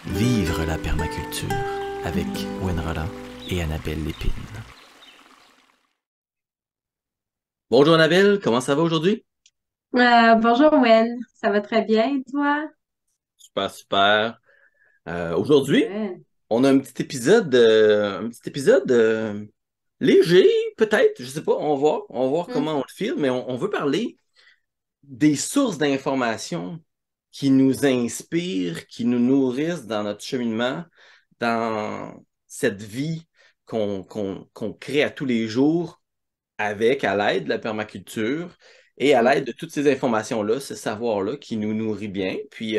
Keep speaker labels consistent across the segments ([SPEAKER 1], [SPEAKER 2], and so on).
[SPEAKER 1] Vivre la permaculture avec Gwen Roland et Annabelle Lépine. Bonjour Annabelle, comment ça va aujourd'hui?
[SPEAKER 2] Bonjour Wen, ça va très bien et toi?
[SPEAKER 1] Super, super. Aujourd'hui,
[SPEAKER 2] Good.
[SPEAKER 1] on a un petit épisode léger, peut-être, je sais pas, on va voir comment on
[SPEAKER 2] Hmm.
[SPEAKER 1] le filme, mais on veut parler des sources d'informations qui nous inspirent, qui nous nourrissent dans notre cheminement, dans cette vie qu'on crée à tous les jours à l'aide de la permaculture et à l'aide
[SPEAKER 2] Hmm.
[SPEAKER 1] de toutes ces informations-là, ce savoir-là qui nous nourrit bien, puis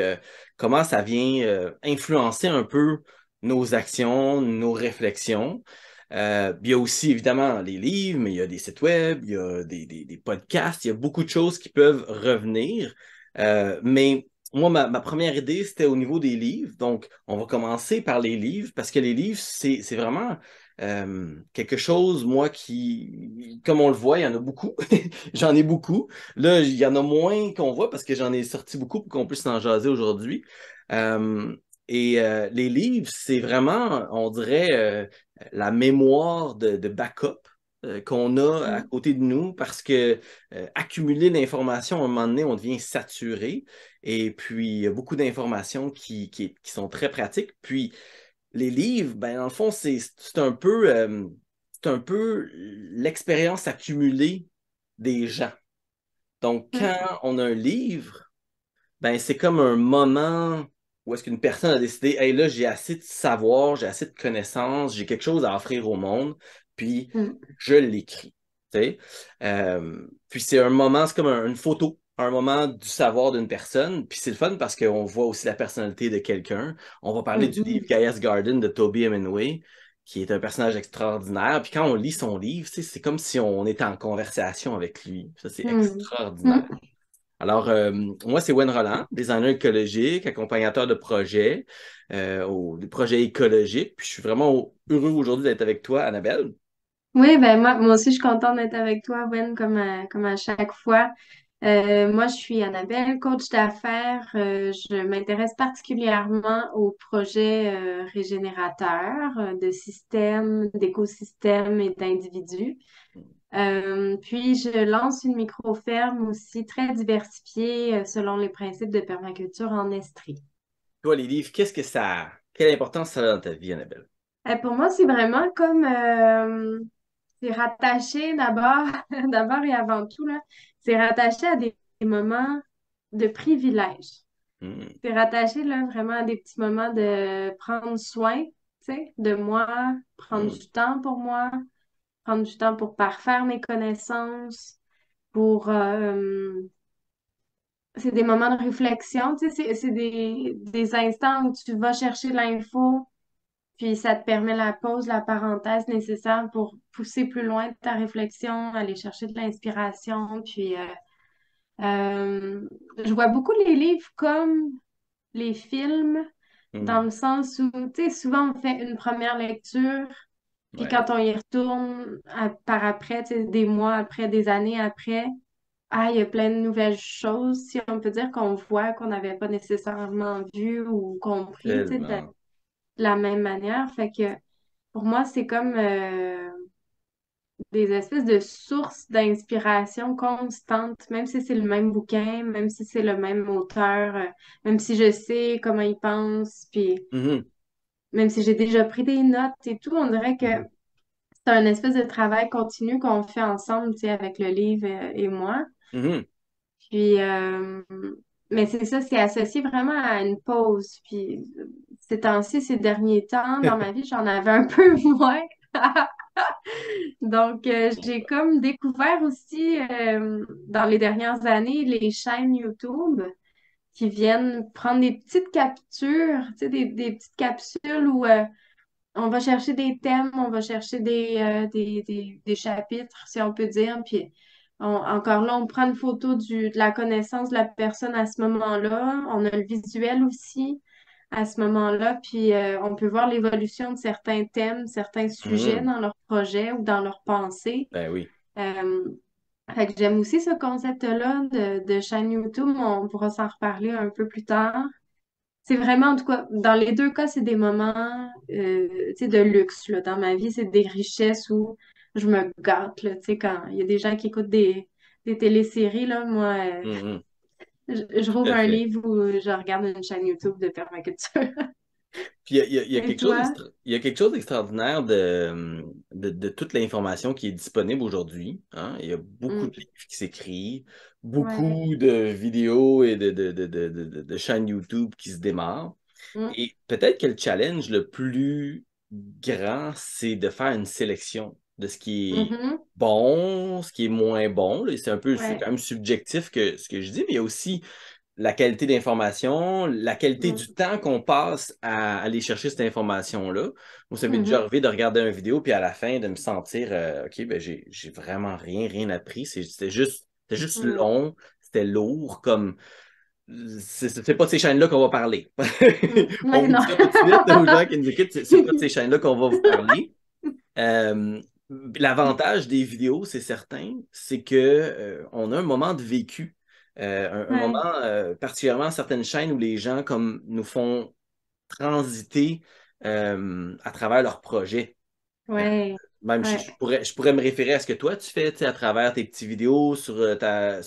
[SPEAKER 1] comment ça vient influencer un peu nos actions, nos réflexions. Il y a aussi évidemment les livres, mais il y a des sites web, il y a des podcasts, il y a beaucoup de choses qui peuvent revenir. Mais moi, ma première idée, c'était au niveau des livres. Donc, on va commencer par les livres parce que les livres, c'est vraiment quelque chose, moi, comme on le voit, il y en a beaucoup. J'en ai beaucoup. Là, il y en a moins qu'on voit parce que j'en ai sorti beaucoup pour qu'on puisse en jaser aujourd'hui. Euh, les livres, c'est vraiment, on dirait, la mémoire de backup qu'on a à
[SPEAKER 2] Hmm.
[SPEAKER 1] côté de nous parce que accumuler l'information, à un moment donné, on devient saturé. Et puis, il y a beaucoup d'informations qui sont très pratiques. Puis, les livres, ben, dans le fond, c'est un peu l'expérience accumulée des gens. Donc,
[SPEAKER 2] Hmm.
[SPEAKER 1] quand on a un livre, ben, c'est comme un moment où est-ce qu'une personne a décidé, hey, là, j'ai assez de savoir, j'ai assez de connaissances, j'ai quelque chose à offrir au monde, puis
[SPEAKER 2] Hmm.
[SPEAKER 1] je l'écris. Tu sais? Puis c'est un moment, c'est comme une photo, un moment du savoir d'une personne. Puis c'est le fun parce qu'on voit aussi la personnalité de quelqu'un. On va parler du livre
[SPEAKER 2] Hmm.
[SPEAKER 1] Gaia's Garden de Toby Hemingway, qui est un personnage extraordinaire. Puis quand on lit son livre, tu sais, c'est comme si on était en conversation avec lui. Ça, c'est
[SPEAKER 2] Hmm.
[SPEAKER 1] extraordinaire.
[SPEAKER 2] Hmm.
[SPEAKER 1] Alors, moi, c'est Wen Roland, designer écologique, accompagnateur de projets, des projets écologiques. Puis je suis vraiment heureux aujourd'hui d'être avec toi, Annabelle.
[SPEAKER 2] Oui, ben moi aussi je suis contente d'être avec toi, Wen, comme à chaque fois. Moi, je suis Annabelle, coach d'affaires. Je m'intéresse particulièrement aux projets régénérateurs de systèmes, d'écosystèmes et d'individus. Puis, je lance une micro-ferme aussi très diversifiée selon les principes de permaculture en Estrie.
[SPEAKER 1] Toi, les livres, quelle importance ça a dans ta vie, Annabelle?
[SPEAKER 2] Pour moi, c'est vraiment comme c'est rattaché d'abord, d'abord et avant tout, là, c'est rattaché à des moments de privilège.
[SPEAKER 1] Hmm,
[SPEAKER 2] C'est rattaché là, vraiment à des petits moments de prendre soin, tu sais, de moi, prendre
[SPEAKER 1] hmm,
[SPEAKER 2] du temps pour moi, prendre du temps pour parfaire mes connaissances, pour c'est des moments de réflexion, tu sais, c'est des instants où tu vas chercher l'info, puis ça te permet la pause, la parenthèse nécessaire pour pousser plus loin ta réflexion, aller chercher de l'inspiration. Puis euh, je vois beaucoup les livres comme les films, dans
[SPEAKER 1] hmm.
[SPEAKER 2] le sens où, tu sais, souvent on fait une première lecture, puis
[SPEAKER 1] Ouais,
[SPEAKER 2] quand on y retourne par après, tu sais, des mois après, des années après, ah, il y a plein de nouvelles choses, si on peut dire, qu'on voit, qu'on n'avait pas nécessairement vu ou compris, tu sais, de
[SPEAKER 1] tellement.
[SPEAKER 2] la même manière. Fait que pour moi, c'est comme des espèces de sources d'inspiration constantes, même si c'est le même bouquin, même si c'est le même auteur, même si je sais comment il pense, puis
[SPEAKER 1] Mhm,
[SPEAKER 2] même si j'ai déjà pris des notes et tout, on dirait que
[SPEAKER 1] mhm,
[SPEAKER 2] c'est un espèce de travail continu qu'on fait ensemble, tu sais, avec le livre et moi.
[SPEAKER 1] mhm.
[SPEAKER 2] Puis, mais c'est ça, c'est associé vraiment à une pause. Puis, ces temps-ci, ces derniers temps, dans ma vie, j'en avais un peu moins. Donc, j'ai comme découvert aussi dans les dernières années les chaînes YouTube qui viennent prendre des petites captures, tu sais, des petites capsules où on va chercher des thèmes, on va chercher des chapitres, si on peut dire, puis encore là, on prend une photo de la connaissance de la personne à ce moment-là. On a le visuel aussi à ce moment-là, puis on peut voir l'évolution de certains thèmes, certains sujets
[SPEAKER 1] Mhm.
[SPEAKER 2] dans leur projet ou dans leur pensée.
[SPEAKER 1] Ben oui.
[SPEAKER 2] Euh, Fait que j'aime aussi ce concept-là de chaîne YouTube. On pourra s'en reparler un peu plus tard. c'est vraiment, en tout cas, dans les deux cas, c'est des moments, tu sais, de luxe, là. Dans ma vie, c'est des richesses où je me gâte, là. Tu sais, quand il y a des gens qui écoutent des téléséries, là, moi,
[SPEAKER 1] Mhm.
[SPEAKER 2] je
[SPEAKER 1] Tout
[SPEAKER 2] rouvre
[SPEAKER 1] à
[SPEAKER 2] un
[SPEAKER 1] fait.
[SPEAKER 2] livre ou je regarde une chaîne YouTube de permaculture.
[SPEAKER 1] Puis il y a
[SPEAKER 2] Et
[SPEAKER 1] quelque chose
[SPEAKER 2] toi?
[SPEAKER 1] il y a quelque chose d'extraordinaire de toute l'information qui est disponible aujourd'hui, hein. Il y a beaucoup
[SPEAKER 2] Mm.
[SPEAKER 1] de livres qui s'écrivent,
[SPEAKER 2] Ouais.
[SPEAKER 1] beaucoup de vidéos et de chaînes YouTube qui se démarrent.
[SPEAKER 2] Mm.
[SPEAKER 1] Et peut-être que le challenge le plus grand, c'est de faire une sélection de ce qui est
[SPEAKER 2] Mhm.
[SPEAKER 1] bon, ce qui est moins bon. Là. C'est
[SPEAKER 2] Ouais.
[SPEAKER 1] quand même subjectif que ce que je dis, mais il y a aussi la qualité d'information, la qualité
[SPEAKER 2] Mm.
[SPEAKER 1] du temps qu'on passe à aller chercher cette information-là. Moi, ça m'est déjà
[SPEAKER 2] Mhm.
[SPEAKER 1] arrivé de regarder une vidéo, puis à la fin, de me sentir, OK, ben j'ai vraiment rien appris. C'était juste
[SPEAKER 2] Mm.
[SPEAKER 1] long, c'était lourd, comme c'est pas de ces chaînes-là qu'on va parler.
[SPEAKER 2] Mm.
[SPEAKER 1] On
[SPEAKER 2] Ouais,
[SPEAKER 1] vous
[SPEAKER 2] non.
[SPEAKER 1] dit ça tout de suite aux gens qui nous écoutent, c'est pas de ces chaînes-là qu'on va vous parler. Euh, L'avantage des vidéos, c'est certain, c'est que on a un moment de vécu. Un moment,
[SPEAKER 2] Ouais.
[SPEAKER 1] particulièrement certaines chaînes où les gens comme nous font transiter à travers leurs projets. Euh,
[SPEAKER 2] Ouais.
[SPEAKER 1] Même
[SPEAKER 2] Ouais.
[SPEAKER 1] je pourrais me référer à ce que toi tu fais, tu sais, à travers tes petites vidéos sur ta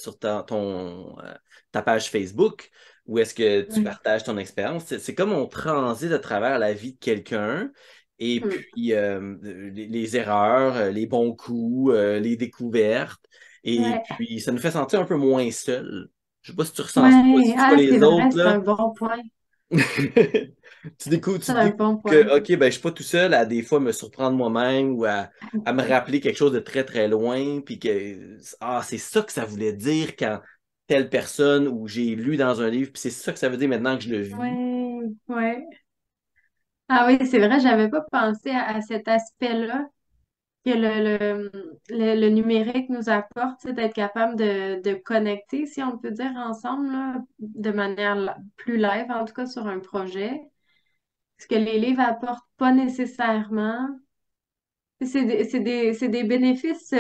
[SPEAKER 1] page Facebook, où est-ce que tu
[SPEAKER 2] Ouais.
[SPEAKER 1] partages ton expérience. C'est comme on transite à travers la vie de quelqu'un, et
[SPEAKER 2] Mm.
[SPEAKER 1] puis les erreurs, les bons coups, les découvertes, et
[SPEAKER 2] Ouais.
[SPEAKER 1] puis ça nous fait sentir un peu moins seul. Je sais pas si tu ressens ça,
[SPEAKER 2] Ouais.
[SPEAKER 1] si tu vois
[SPEAKER 2] Ah, c'est
[SPEAKER 1] les
[SPEAKER 2] vrai,
[SPEAKER 1] autres,
[SPEAKER 2] c'est un
[SPEAKER 1] là.
[SPEAKER 2] bon point.
[SPEAKER 1] Tu
[SPEAKER 2] C'est un
[SPEAKER 1] découvres
[SPEAKER 2] bon
[SPEAKER 1] que,
[SPEAKER 2] point.
[SPEAKER 1] OK, ben, je suis pas tout seul à des fois me surprendre moi-même ou à me rappeler quelque chose de très, très loin, puis que, c'est ça que ça voulait dire quand telle personne ou j'ai lu dans un livre, puis c'est ça que ça veut dire maintenant que je le vis.
[SPEAKER 2] Ouais. Ouais. Ah oui, c'est vrai, j'avais pas pensé à cet aspect-là que le numérique nous apporte, tu sais, d'être capable de connecter, si on peut dire, ensemble, là, de manière plus live, en tout cas sur un projet. Ce que les livres apportent pas nécessairement. C'est des bénéfices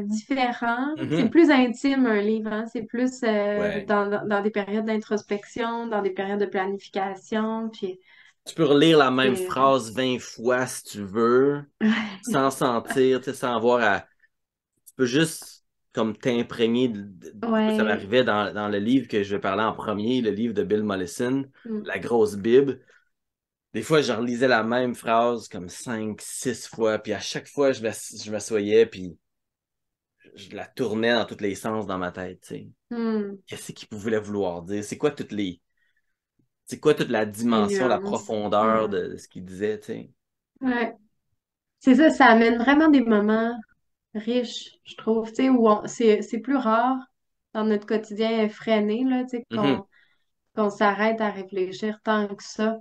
[SPEAKER 2] différents. C'est
[SPEAKER 1] Mhm.
[SPEAKER 2] plus intime un livre, hein. C'est plus
[SPEAKER 1] Ouais.
[SPEAKER 2] dans des périodes d'introspection, dans des périodes de planification. Puis
[SPEAKER 1] Tu peux relire la même
[SPEAKER 2] c'est
[SPEAKER 1] phrase 20 fois si tu veux, sans sentir, tu sais, sans avoir à. Tu peux juste comme t'imprégner moi, ça
[SPEAKER 2] ouais.
[SPEAKER 1] m'arrivait dans le livre que je vais parler en premier, le livre de Bill Mollison,
[SPEAKER 2] Mm.
[SPEAKER 1] La grosse Bible. Des fois, je relisais la même phrase comme 5, 6 fois, puis à chaque fois, je m'assoyais, puis je la tournais dans tous les sens dans ma tête, tu sais.
[SPEAKER 2] Mm.
[SPEAKER 1] Qu'est-ce qu'il pouvait vouloir dire? C'est quoi toute la
[SPEAKER 2] Les
[SPEAKER 1] dimension, la
[SPEAKER 2] nuances.
[SPEAKER 1] profondeur
[SPEAKER 2] Mm.
[SPEAKER 1] de ce qu'il disait, tu sais?
[SPEAKER 2] Ouais. C'est ça, ça amène vraiment des moments riches, je trouve, tu sais, où c'est plus rare dans notre quotidien effréné, là, tu sais,
[SPEAKER 1] Mhm,
[SPEAKER 2] qu'on s'arrête à réfléchir tant que ça.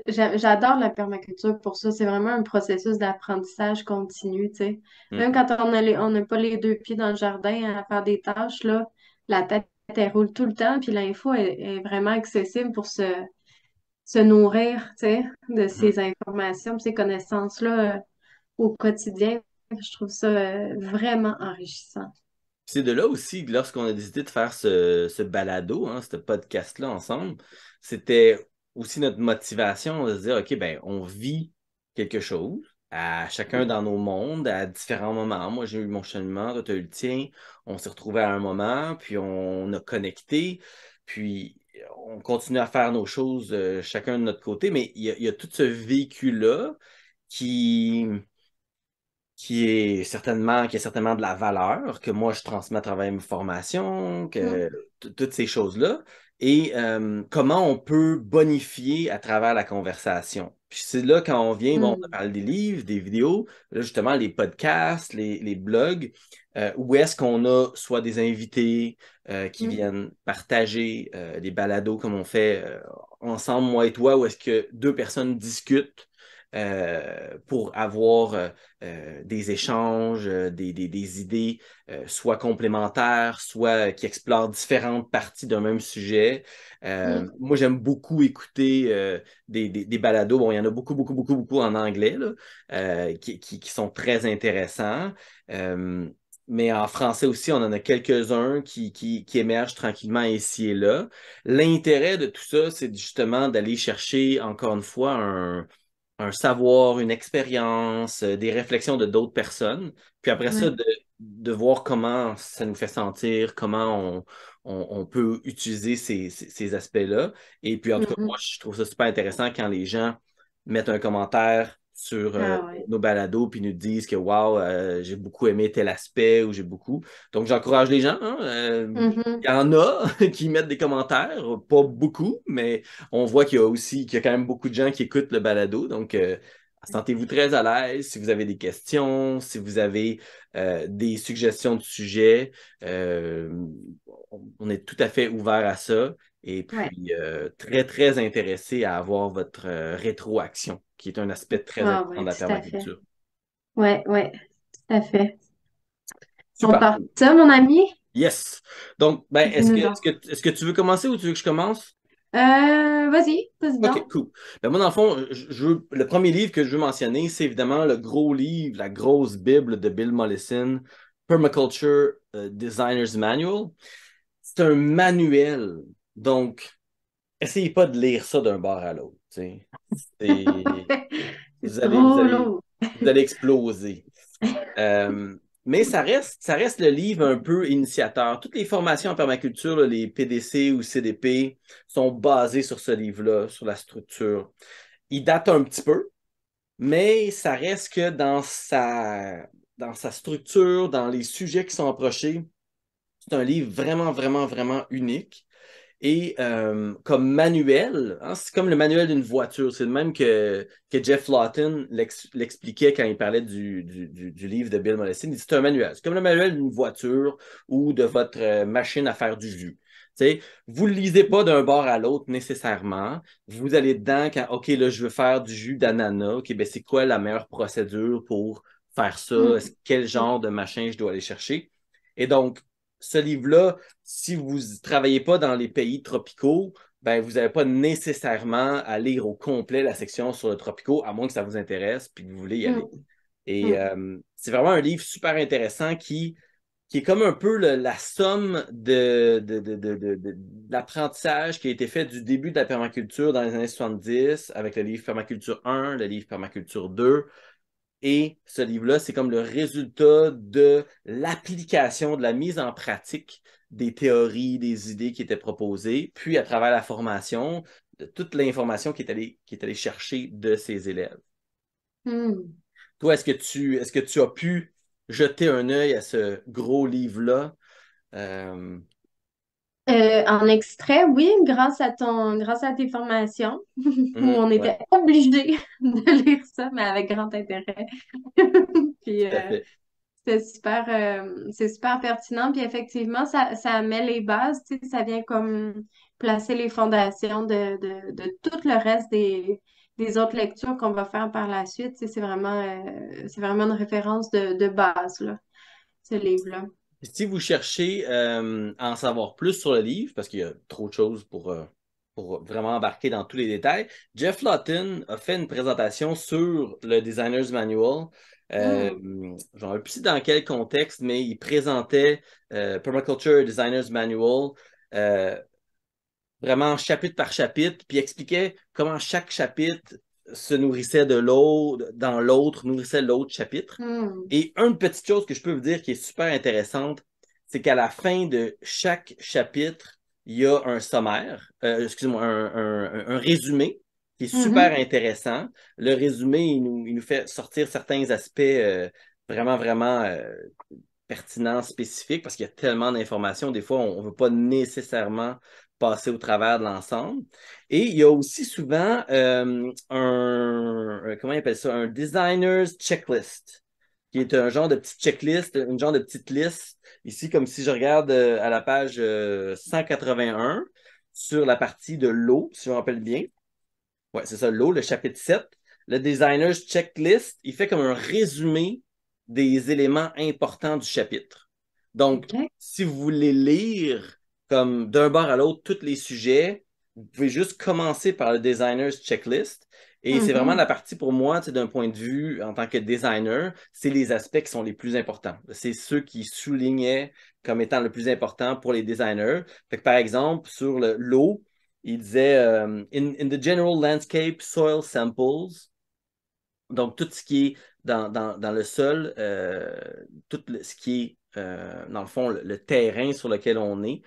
[SPEAKER 2] J'adore la permaculture pour ça. C'est vraiment un processus d'apprentissage continu, tu sais. Même
[SPEAKER 1] mhm.
[SPEAKER 2] quand on n'a pas les deux pieds dans le jardin à faire des tâches, là, la tête, elle roule tout le temps, puis l'info est vraiment accessible pour se nourrir, tu sais, de
[SPEAKER 1] Mhm.
[SPEAKER 2] ces informations, de ces connaissances-là, au quotidien. Je trouve ça, vraiment enrichissant.
[SPEAKER 1] C'est de là aussi, lorsqu'on a décidé de faire ce balado, hein, ce podcast-là ensemble, c'était aussi notre motivation de se dire, OK, ben, on vit quelque chose, à chacun dans nos mondes, à différents moments. Moi, j'ai eu mon cheminement, toi, tu as eu le tien. On s'est retrouvés à un moment, puis on a connecté, puis on continue à faire nos choses, chacun de notre côté, mais il y a tout ce véhicule-là qui qui a certainement de la valeur, que moi je transmets à travers mes formations,
[SPEAKER 2] Mm,
[SPEAKER 1] que toutes ces choses-là, et comment on peut bonifier à travers la conversation. Puis c'est là quand on vient, bon, on
[SPEAKER 2] mm,
[SPEAKER 1] parle des livres, des vidéos, là justement les podcasts, les blogs, où est-ce qu'on a soit des invités qui
[SPEAKER 2] mm,
[SPEAKER 1] viennent partager des balados comme on fait ensemble, moi et toi, où est-ce que deux personnes discutent pour avoir des échanges, des idées soit complémentaires, soit qui explorent différentes parties d'un même sujet.
[SPEAKER 2] mm,
[SPEAKER 1] Moi, j'aime beaucoup écouter des balados. Bon, il y en a beaucoup en anglais là, qui sont très intéressants. Euh, mais en français aussi, on en a quelques-uns qui émergent tranquillement ici et là. L'intérêt de tout ça, c'est justement d'aller chercher, encore une fois, un savoir, une expérience, des réflexions de d'autres personnes. Puis après ça,
[SPEAKER 2] Ouais.
[SPEAKER 1] de voir comment ça nous fait sentir, comment on peut utiliser ces aspects-là. Et puis, en tout cas, moi,
[SPEAKER 2] Mhm.
[SPEAKER 1] je trouve ça super intéressant quand les gens mettent un commentaire sur
[SPEAKER 2] Ah ouais.
[SPEAKER 1] nos balados puis nous disent que wow, j'ai beaucoup aimé tel aspect ou j'ai beaucoup. Donc, j'encourage les gens, hein,
[SPEAKER 2] Mhm.
[SPEAKER 1] il y en a qui mettent des commentaires, pas beaucoup, mais on voit qu'il y a quand même beaucoup de gens qui écoutent le balado. Donc, sentez-vous très à l'aise si vous avez des questions, si vous avez des suggestions de sujets. euh, on est tout à fait ouvert à ça. Et
[SPEAKER 2] Ouais.
[SPEAKER 1] puis, très, très intéressé à avoir votre rétroaction, qui est un aspect très
[SPEAKER 2] Ah
[SPEAKER 1] important
[SPEAKER 2] ouais,
[SPEAKER 1] de la
[SPEAKER 2] tout à fait.
[SPEAKER 1] permaculture.
[SPEAKER 2] Ouais, ouais, tout à fait. On
[SPEAKER 1] Super
[SPEAKER 2] part
[SPEAKER 1] cool.
[SPEAKER 2] de ça, mon ami?
[SPEAKER 1] Yes. Donc, ben,
[SPEAKER 2] Dis-nous donc.
[SPEAKER 1] est-ce que tu veux commencer ou tu veux que je commence?
[SPEAKER 2] Vas-y
[SPEAKER 1] OK,
[SPEAKER 2] donc.
[SPEAKER 1] cool. Ben moi, dans le fond, le premier livre que je veux mentionner, c'est évidemment le gros livre, la grosse Bible de Bill Mollison, Permaculture Designer's Manual. C'est un manuel. Donc, essayez pas de lire ça d'un bord à l'autre. Tu sais. C'est-
[SPEAKER 2] C'est
[SPEAKER 1] Vous allez, vous
[SPEAKER 2] trop
[SPEAKER 1] allez,
[SPEAKER 2] lourd.
[SPEAKER 1] vous allez exploser. Euh, mais ça reste le livre un peu initiateur. Toutes les formations en permaculture, là, les PDC ou CDP, sont basées sur ce livre-là, sur la structure. Il date un petit peu, mais ça reste que dans sa structure, dans les sujets qui sont approchés, c'est un livre vraiment, vraiment, vraiment unique. Et comme manuel, hein, c'est comme le manuel d'une voiture. C'est le même que Jeff Lawton l'expliquait quand il parlait du livre de Bill Mollison. Il dit c'est un manuel. C'est comme le manuel d'une voiture ou de votre machine à faire du jus. Tu sais, vous ne le lisez pas d'un bord à l'autre nécessairement. Vous allez dedans quand, OK, là, je veux faire du jus d'ananas. OK, ben c'est quoi la meilleure procédure pour faire ça? Quel genre de machin je dois aller chercher? Et donc, ce livre-là, si vous ne travaillez pas dans les pays tropicaux, ben, vous n'avez pas nécessairement à lire au complet la section sur le tropicaux, à moins que ça vous intéresse puis que vous voulez y aller.
[SPEAKER 2] Mm,
[SPEAKER 1] Et
[SPEAKER 2] mm,
[SPEAKER 1] c'est vraiment un livre super intéressant qui est comme un peu la somme de l'apprentissage qui a été fait du début de la permaculture dans les années 70 avec le livre Permaculture 1, le livre Permaculture 2, et ce livre-là, c'est comme le résultat de l'application, de la mise en pratique des théories, des idées qui étaient proposées, puis à travers la formation, de toute l'information qui est allée chercher de ses élèves.
[SPEAKER 2] mm.
[SPEAKER 1] Toi, est-ce que tu as pu jeter un œil à ce gros livre-là? Euh,
[SPEAKER 2] En extrait, oui, grâce à tes formations, où on
[SPEAKER 1] ouais,
[SPEAKER 2] était obligé de lire ça, mais avec grand intérêt. Puis
[SPEAKER 1] tout à fait.
[SPEAKER 2] c'est super pertinent. Puis effectivement, ça met les bases, tu sais, ça vient comme placer les fondations de tout le reste des autres lectures qu'on va faire par la suite. Tu sais, c'est vraiment une référence de base, là, ce livre-là.
[SPEAKER 1] Si vous cherchez à en savoir plus sur le livre, parce qu'il y a trop de choses pour vraiment embarquer dans tous les détails, Jeff Lawton a fait une présentation sur le Designer's Manual. Euh,
[SPEAKER 2] Hmm.
[SPEAKER 1] je ne sais plus dans quel contexte, mais il présentait Permaculture Designer's Manual euh, vraiment chapitre par chapitre, puis expliquait comment chaque chapitre se nourrissait de l'autre, dans l'autre, nourrissait l'autre chapitre.
[SPEAKER 2] Hmm.
[SPEAKER 1] Et une petite chose que je peux vous dire qui est super intéressante, c'est qu'à la fin de chaque chapitre, il y a un sommaire, excusez-moi, un résumé qui est super
[SPEAKER 2] Mhm.
[SPEAKER 1] intéressant. Le résumé, il nous fait sortir certains aspects vraiment, vraiment pertinents, spécifiques, parce qu'il y a tellement d'informations. Des fois, on ne veut pas nécessairement passer au travers de l'ensemble. Et il y a aussi souvent comment il appelle ça, un designer's checklist, qui est un genre de petite checklist, une genre de petite liste. Ici, comme si je regarde à la page 181 sur la partie de l'eau, si je me rappelle bien. Ouais, c'est ça, l'eau, le chapitre 7. Le designer's checklist, il fait comme un résumé des éléments importants du chapitre. Donc,
[SPEAKER 2] OK.
[SPEAKER 1] si vous voulez lire comme d'un bord à l'autre tous les sujets, vous pouvez juste commencer par le designer's checklist Et c'est vraiment
[SPEAKER 2] Mhm.
[SPEAKER 1] la partie pour moi, tu sais, d'un point de vue en tant que designer, c'est les aspects qui sont les plus importants. C'est ceux qui soulignaient comme étant le plus important pour les designers. Fait que par exemple, sur l'eau, il disait in the general landscape, soil samples, donc tout ce qui est dans le sol, ce qui est dans le fond le terrain sur lequel on est,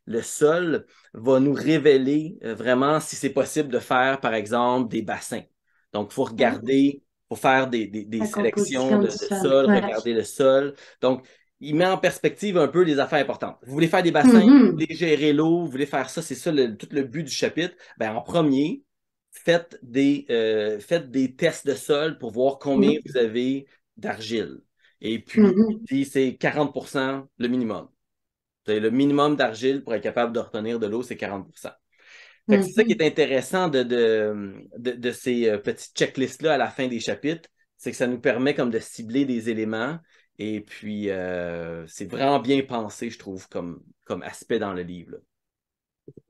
[SPEAKER 1] le sol va nous révéler vraiment si c'est possible de faire, par exemple, des bassins. Donc, il faut
[SPEAKER 2] Mhm.
[SPEAKER 1] regarder, il faut faire des
[SPEAKER 2] La
[SPEAKER 1] sélections
[SPEAKER 2] composition du
[SPEAKER 1] de
[SPEAKER 2] sol.
[SPEAKER 1] sol,
[SPEAKER 2] Ouais.
[SPEAKER 1] regarder le sol. Donc, il met en perspective un peu les affaires importantes. Vous voulez faire des bassins, vous
[SPEAKER 2] Mhm.
[SPEAKER 1] voulez gérer l'eau, vous voulez faire ça, c'est ça tout le but du chapitre. Ben, en premier, faites des tests de sol pour voir combien
[SPEAKER 2] Mhm.
[SPEAKER 1] vous avez d'argile. Et puis, il
[SPEAKER 2] Mhm.
[SPEAKER 1] dit c'est 40% le minimum. C'est le minimum d'argile pour être capable de retenir de l'eau, c'est 40%. Fait que c'est ça qui est
[SPEAKER 2] Mhm.
[SPEAKER 1] intéressant de ces petites checklists-là à la fin des chapitres, c'est que ça nous permet comme de cibler des éléments. Et puis, c'est vraiment bien pensé, je trouve, comme aspect dans le livre, là.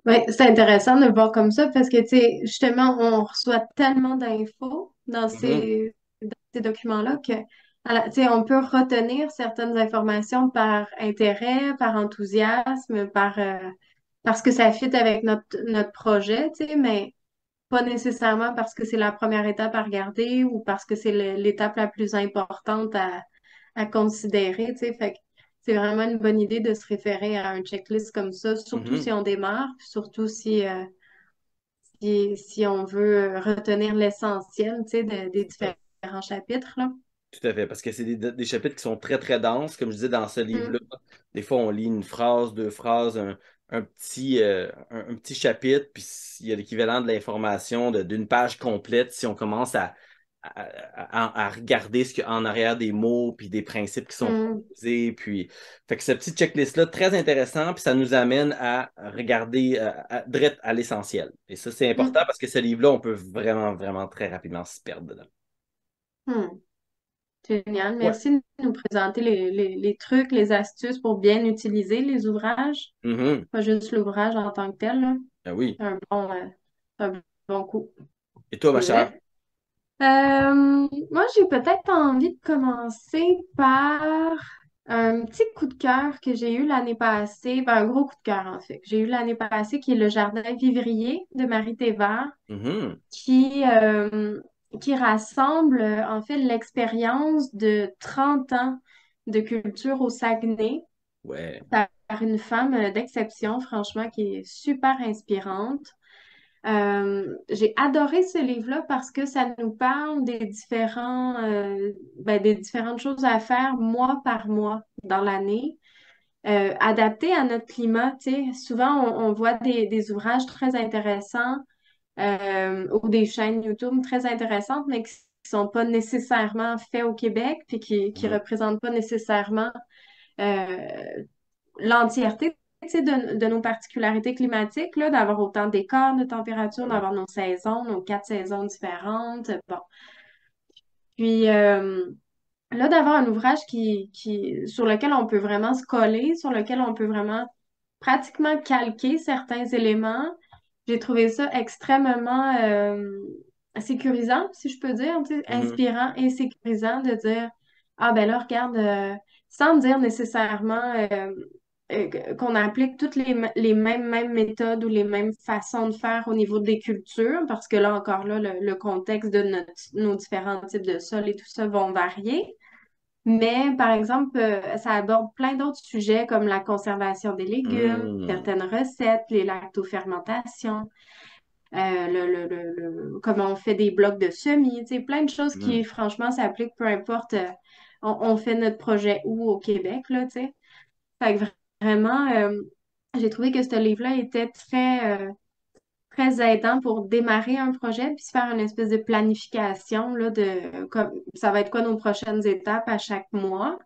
[SPEAKER 2] Ouais, c'est intéressant de le voir comme ça parce que, tu sais, justement, on reçoit tellement d'infos
[SPEAKER 1] Mhm,
[SPEAKER 2] dans ces documents-là que, tu sais, on peut retenir certaines informations par intérêt, par enthousiasme, parce que ça fit avec notre projet, tu sais, mais pas nécessairement parce que c'est la première étape à regarder ou parce que c'est l'étape la plus importante à considérer, tu sais. Fait que c'est vraiment une bonne idée de se référer à un checklist comme ça, surtout si
[SPEAKER 1] mhm.
[SPEAKER 2] on démarre, puis surtout si on veut retenir l'essentiel, tu sais, des
[SPEAKER 1] C'est ça.
[SPEAKER 2] différents chapitres, là.
[SPEAKER 1] Tout à fait, parce que c'est des chapitres qui sont très, très denses. Comme je disais dans ce livre-là,
[SPEAKER 2] Mm,
[SPEAKER 1] des fois, on lit une phrase, deux phrases, un petit chapitre, puis il y a l'équivalent de l'information d'une page complète si on commence à regarder ce qu'il y a en arrière des mots, puis des principes qui sont
[SPEAKER 2] mm,
[SPEAKER 1] proposés. Puis, fait que ce petit checklist-là, très intéressant, puis ça nous amène à regarder direct à l'essentiel. Et ça, c'est important
[SPEAKER 2] mm,
[SPEAKER 1] parce que ce livre-là, on peut vraiment, vraiment très rapidement se perdre dedans.
[SPEAKER 2] mm. Génial.
[SPEAKER 1] Ouais.
[SPEAKER 2] Merci de nous présenter les trucs, les astuces pour bien utiliser les ouvrages,
[SPEAKER 1] Mhm.
[SPEAKER 2] pas juste l'ouvrage en tant que tel, là.
[SPEAKER 1] Ah oui.
[SPEAKER 2] Un bon coup.
[SPEAKER 1] Et toi, ma
[SPEAKER 2] C'est
[SPEAKER 1] chère?
[SPEAKER 2] vrai. Moi, j'ai peut-être envie de commencer par un petit coup de cœur que j'ai eu l'année passée, ben, un gros coup de cœur en fait, que j'ai eu l'année passée, qui est Le Jardin vivrier de Marie Thévard,
[SPEAKER 1] Mhm.
[SPEAKER 2] qui, euh, qui rassemble en fait l'expérience de 30 ans de culture au Saguenay
[SPEAKER 1] Ouais.
[SPEAKER 2] par une femme d'exception, franchement, qui est super inspirante. J'ai adoré ce livre-là parce que ça nous parle des différentes choses à faire mois par mois dans l'année, adaptées à notre climat. Tu sais. Souvent, on voit des ouvrages très intéressants ou des chaînes YouTube très intéressantes, mais qui sont pas nécessairement faits au Québec, puis qui
[SPEAKER 1] Mhm.
[SPEAKER 2] représentent pas nécessairement euh, l'entièreté, tu sais, de nos particularités climatiques, là, d'avoir autant d'écarts de température,
[SPEAKER 1] Ah oui.
[SPEAKER 2] d'avoir nos saisons, nos 4 saisons différentes. Bon. Puis là, d'avoir un ouvrage sur lequel on peut vraiment se coller, sur lequel on peut vraiment pratiquement calquer certains éléments, j'ai trouvé ça extrêmement sécurisant, si je peux dire, tu sais,
[SPEAKER 1] Mhm.
[SPEAKER 2] inspirant et sécurisant de dire, ah ben là, regarde, sans dire nécessairement qu'on applique toutes les mêmes méthodes ou les mêmes façons de faire au niveau des cultures, parce que là encore là, le contexte de nos différents types de sols et tout ça vont varier. Mais par exemple, ça aborde plein d'autres sujets comme la conservation des légumes,
[SPEAKER 1] Mhm.
[SPEAKER 2] certaines recettes, les lactofermentations, comment on fait des blocs de semis, tu sais, plein de choses qui,
[SPEAKER 1] Mhm.
[SPEAKER 2] franchement, s'appliquent peu importe on fait notre projet où au Québec, là, tu sais. Fait que vraiment, j'ai trouvé que ce livre-là était très aidant pour démarrer un projet puis se faire une espèce de planification là, de comme ça va être quoi nos prochaines étapes à chaque mois.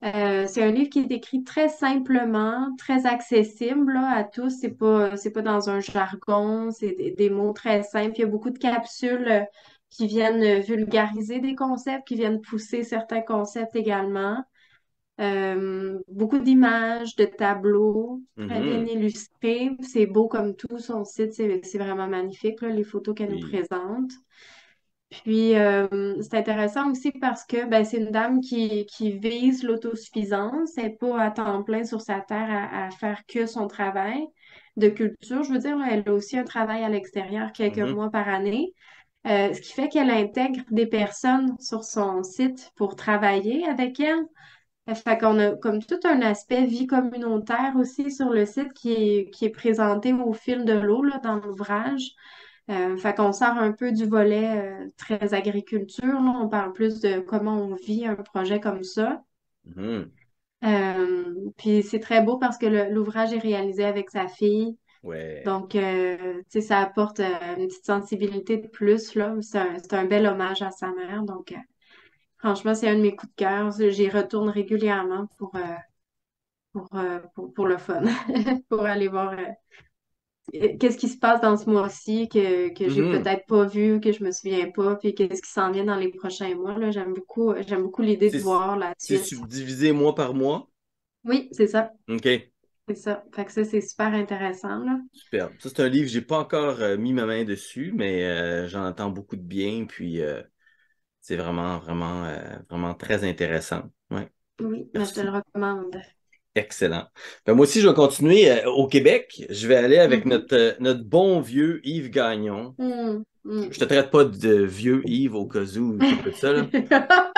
[SPEAKER 2] C'est un livre qui est écrit très simplement, très accessible là, à tous. C'est pas dans un jargon, c'est des mots très simples. Il y a beaucoup de capsules qui viennent vulgariser des concepts, qui viennent pousser certains concepts également. Beaucoup d'images, de tableaux, très bien
[SPEAKER 1] Mhm.
[SPEAKER 2] illustrés. C'est beau comme tout son site, c'est vraiment magnifique, là, les photos qu'elle nous
[SPEAKER 1] Oui.
[SPEAKER 2] présente. Puis, c'est intéressant aussi parce que ben, c'est une dame qui vise l'autosuffisance. Elle n'est pas à temps plein sur sa terre à faire que son travail de culture. Je veux dire, là, elle a aussi un travail à l'extérieur quelques
[SPEAKER 1] Mhm.
[SPEAKER 2] mois par année. Ce qui fait qu'elle intègre des personnes sur son site pour travailler avec elle. Fait qu'on a comme tout un aspect vie communautaire aussi sur le site qui est présenté au fil de l'eau là, dans l'ouvrage. Fait qu'on sort un peu du volet très agriculture, là. On parle plus de comment on vit un projet comme ça.
[SPEAKER 1] Mhm.
[SPEAKER 2] Puis c'est très beau parce que l'ouvrage est réalisé avec sa fille.
[SPEAKER 1] Ouais.
[SPEAKER 2] Donc, tu sais, ça apporte une petite sensibilité de plus, là. C'est un bel hommage à sa mère. Donc, franchement, c'est un de mes coups de cœur. J'y retourne régulièrement pour le fun, pour aller voir qu'est-ce qui se passe dans ce mois-ci que j'ai
[SPEAKER 1] Mhm.
[SPEAKER 2] peut-être pas vu, que je me souviens pas, puis qu'est-ce qui s'en vient dans les prochains mois, là. J'aime beaucoup l'idée de
[SPEAKER 1] C'est
[SPEAKER 2] voir la
[SPEAKER 1] c'est
[SPEAKER 2] suite.
[SPEAKER 1] subdivisé mois par mois.
[SPEAKER 2] Oui, c'est ça.
[SPEAKER 1] OK.
[SPEAKER 2] C'est ça. Fait que ça, c'est super intéressant, là.
[SPEAKER 1] Super. Ça, c'est un livre, j'ai pas encore mis ma main dessus, mais j'en entends beaucoup de bien, puis c'est vraiment, vraiment, vraiment très intéressant. Ouais.
[SPEAKER 2] Oui, mais je te le
[SPEAKER 1] Merci.
[SPEAKER 2] recommande.
[SPEAKER 1] Excellent. Ben, moi aussi, je vais continuer au Québec. Je vais aller avec
[SPEAKER 2] Mhm.
[SPEAKER 1] notre bon vieux Yves Gagnon.
[SPEAKER 2] Mm,
[SPEAKER 1] Je
[SPEAKER 2] mm.
[SPEAKER 1] te traite pas de vieux Yves au cas où t'écoutes ça, là.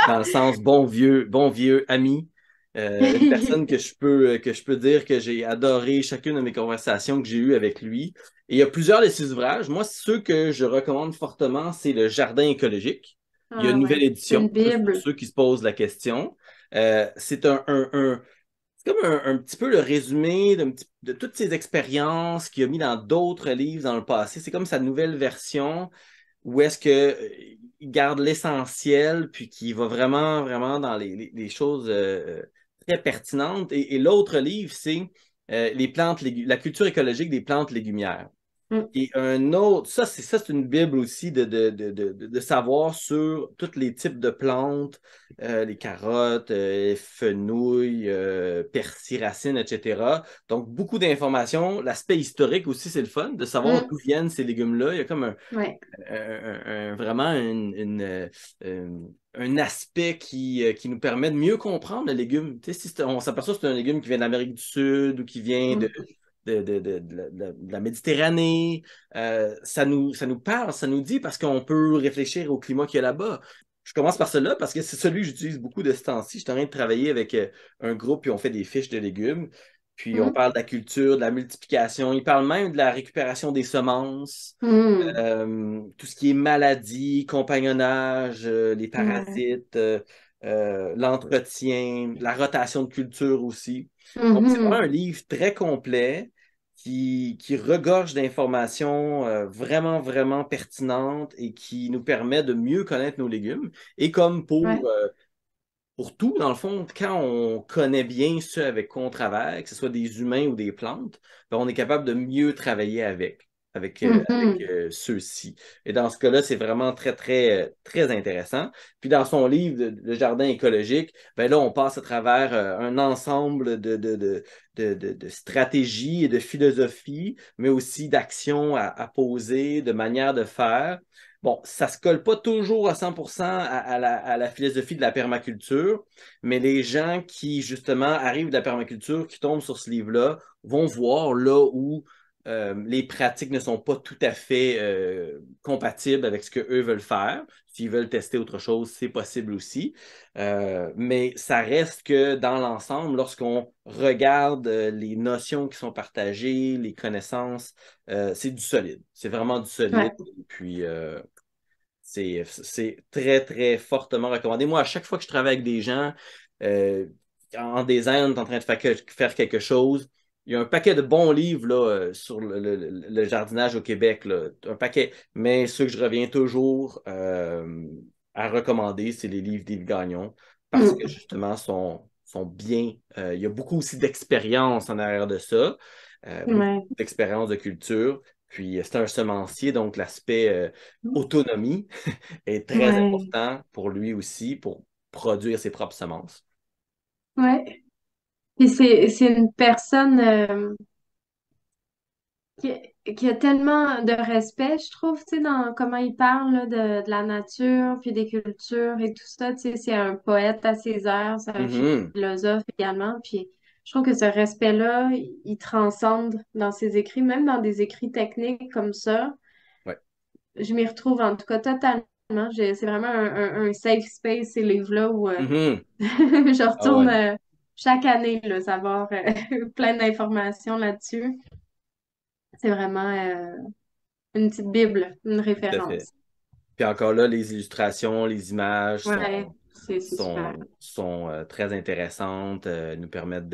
[SPEAKER 1] Dans le sens bon vieux ami. Une personne que je peux dire que j'ai adoré chacune de mes conversations que j'ai eues avec lui. Et il y a plusieurs de ses ouvrages. Moi, ceux que je recommande fortement, c'est Le Jardin écologique. Il y a
[SPEAKER 2] Ah
[SPEAKER 1] une nouvelle
[SPEAKER 2] ouais, c'est une
[SPEAKER 1] édition, juste pour
[SPEAKER 2] Bible.
[SPEAKER 1] ceux qui se posent la question. C'est c'est comme un petit peu le résumé de toutes ses expériences qu'il a mis dans d'autres livres dans le passé. C'est comme sa nouvelle version où est-ce que il garde l'essentiel puis qui va vraiment, vraiment dans les choses très pertinentes. Et l'autre livre, c'est la culture écologique des plantes légumières.
[SPEAKER 2] Mm,
[SPEAKER 1] Et un autre, c'est une bible aussi de savoir sur tous les types de plantes, les carottes, fenouil, persil, racines, etc. Donc, beaucoup d'informations. L'aspect historique aussi, c'est le fun, de savoir
[SPEAKER 2] mm.
[SPEAKER 1] d'où viennent ces légumes-là. Il y a comme
[SPEAKER 2] Ouais,
[SPEAKER 1] vraiment un aspect qui nous permet de mieux comprendre le légume. Tu sais, si on s'aperçoit que c'est un légume qui vient d'Amérique du Sud ou qui vient
[SPEAKER 2] mm,
[SPEAKER 1] de la Méditerranée, ça nous parle, ça nous dit parce qu'on peut réfléchir au climat qu'il y a là-bas. Je commence par cela parce que c'est celui que j'utilise beaucoup de ce temps-ci. Je suis en train de travailler avec un groupe puis on fait des fiches de légumes. Puis on
[SPEAKER 2] mm,
[SPEAKER 1] parle de la culture, de la multiplication. Il parle même de la récupération des semences.
[SPEAKER 2] mm.
[SPEAKER 1] Tout ce qui est maladie, compagnonnage, les
[SPEAKER 2] Ouais.
[SPEAKER 1] parasites, l'entretien, la rotation de culture aussi. Donc, c'est vraiment un
[SPEAKER 2] Mhm.
[SPEAKER 1] livre très complet qui regorge d'informations vraiment, vraiment pertinentes et qui nous permet de mieux connaître nos légumes. Et comme
[SPEAKER 2] Ouais.
[SPEAKER 1] pour tout, dans le fond, quand on connaît bien ceux avec quoi on travaille, que ce soit des humains ou des plantes, ben, on est capable de mieux travailler avec
[SPEAKER 2] Mhm.
[SPEAKER 1] ceux-ci. Et dans ce cas-là, c'est vraiment très, très, très intéressant. Puis dans son livre, Le jardin écologique, ben là, on passe à travers un ensemble de stratégies et de philosophies, mais aussi d'actions à poser, de manières de faire. Bon, ça ne se colle pas toujours à 100% à la philosophie de la permaculture, mais les gens qui, justement, arrivent de la permaculture, qui tombent sur ce livre-là, vont voir là où les pratiques ne sont pas tout à fait compatibles avec ce qu'eux veulent faire. S'ils veulent tester autre chose, c'est possible aussi. Mais ça reste que dans l'ensemble, lorsqu'on regarde les notions qui sont partagées, les connaissances, c'est du solide. C'est vraiment du solide.
[SPEAKER 2] Ouais.
[SPEAKER 1] Et puis, c'est très, très fortement recommandé. Moi, à chaque fois que je travaille avec des gens euh, en design, en train de faire quelque chose, il y a un paquet de bons livres là, sur le jardinage au Québec, là, un paquet. Mais ceux que je reviens toujours à recommander, c'est les livres d'Yves Gagnon parce que
[SPEAKER 2] Mm.
[SPEAKER 1] justement, sont bien. Il y a beaucoup aussi d'expérience en arrière de ça, beaucoup
[SPEAKER 2] Ouais.
[SPEAKER 1] d'expérience de culture. Puis c'est un semencier, donc l'aspect autonomie est très
[SPEAKER 2] Ouais.
[SPEAKER 1] important pour lui aussi, pour produire ses propres semences.
[SPEAKER 2] Ouais. Et c'est une personne qui a tellement de respect, je trouve, tu sais, dans comment il parle là, de la nature, puis des cultures et tout ça. Tu sais, c'est un poète à ses heures, c'est un
[SPEAKER 1] Mhm.
[SPEAKER 2] philosophe également. Puis je trouve que ce respect-là, il transcende dans ses écrits, même dans des écrits techniques comme ça.
[SPEAKER 1] Ouais.
[SPEAKER 2] Je m'y retrouve en tout cas totalement. C'est vraiment un safe space, ces livres-là, où
[SPEAKER 1] Mhm.
[SPEAKER 2] je
[SPEAKER 1] Ah
[SPEAKER 2] retourne
[SPEAKER 1] ouais,
[SPEAKER 2] chaque année là, savoir plein d'informations là-dessus. C'est vraiment une petite bible, une
[SPEAKER 1] tout à fait.
[SPEAKER 2] référence.
[SPEAKER 1] Puis encore là, les illustrations, les images
[SPEAKER 2] Ouais, c'est super.
[SPEAKER 1] sont très intéressantes, nous permettent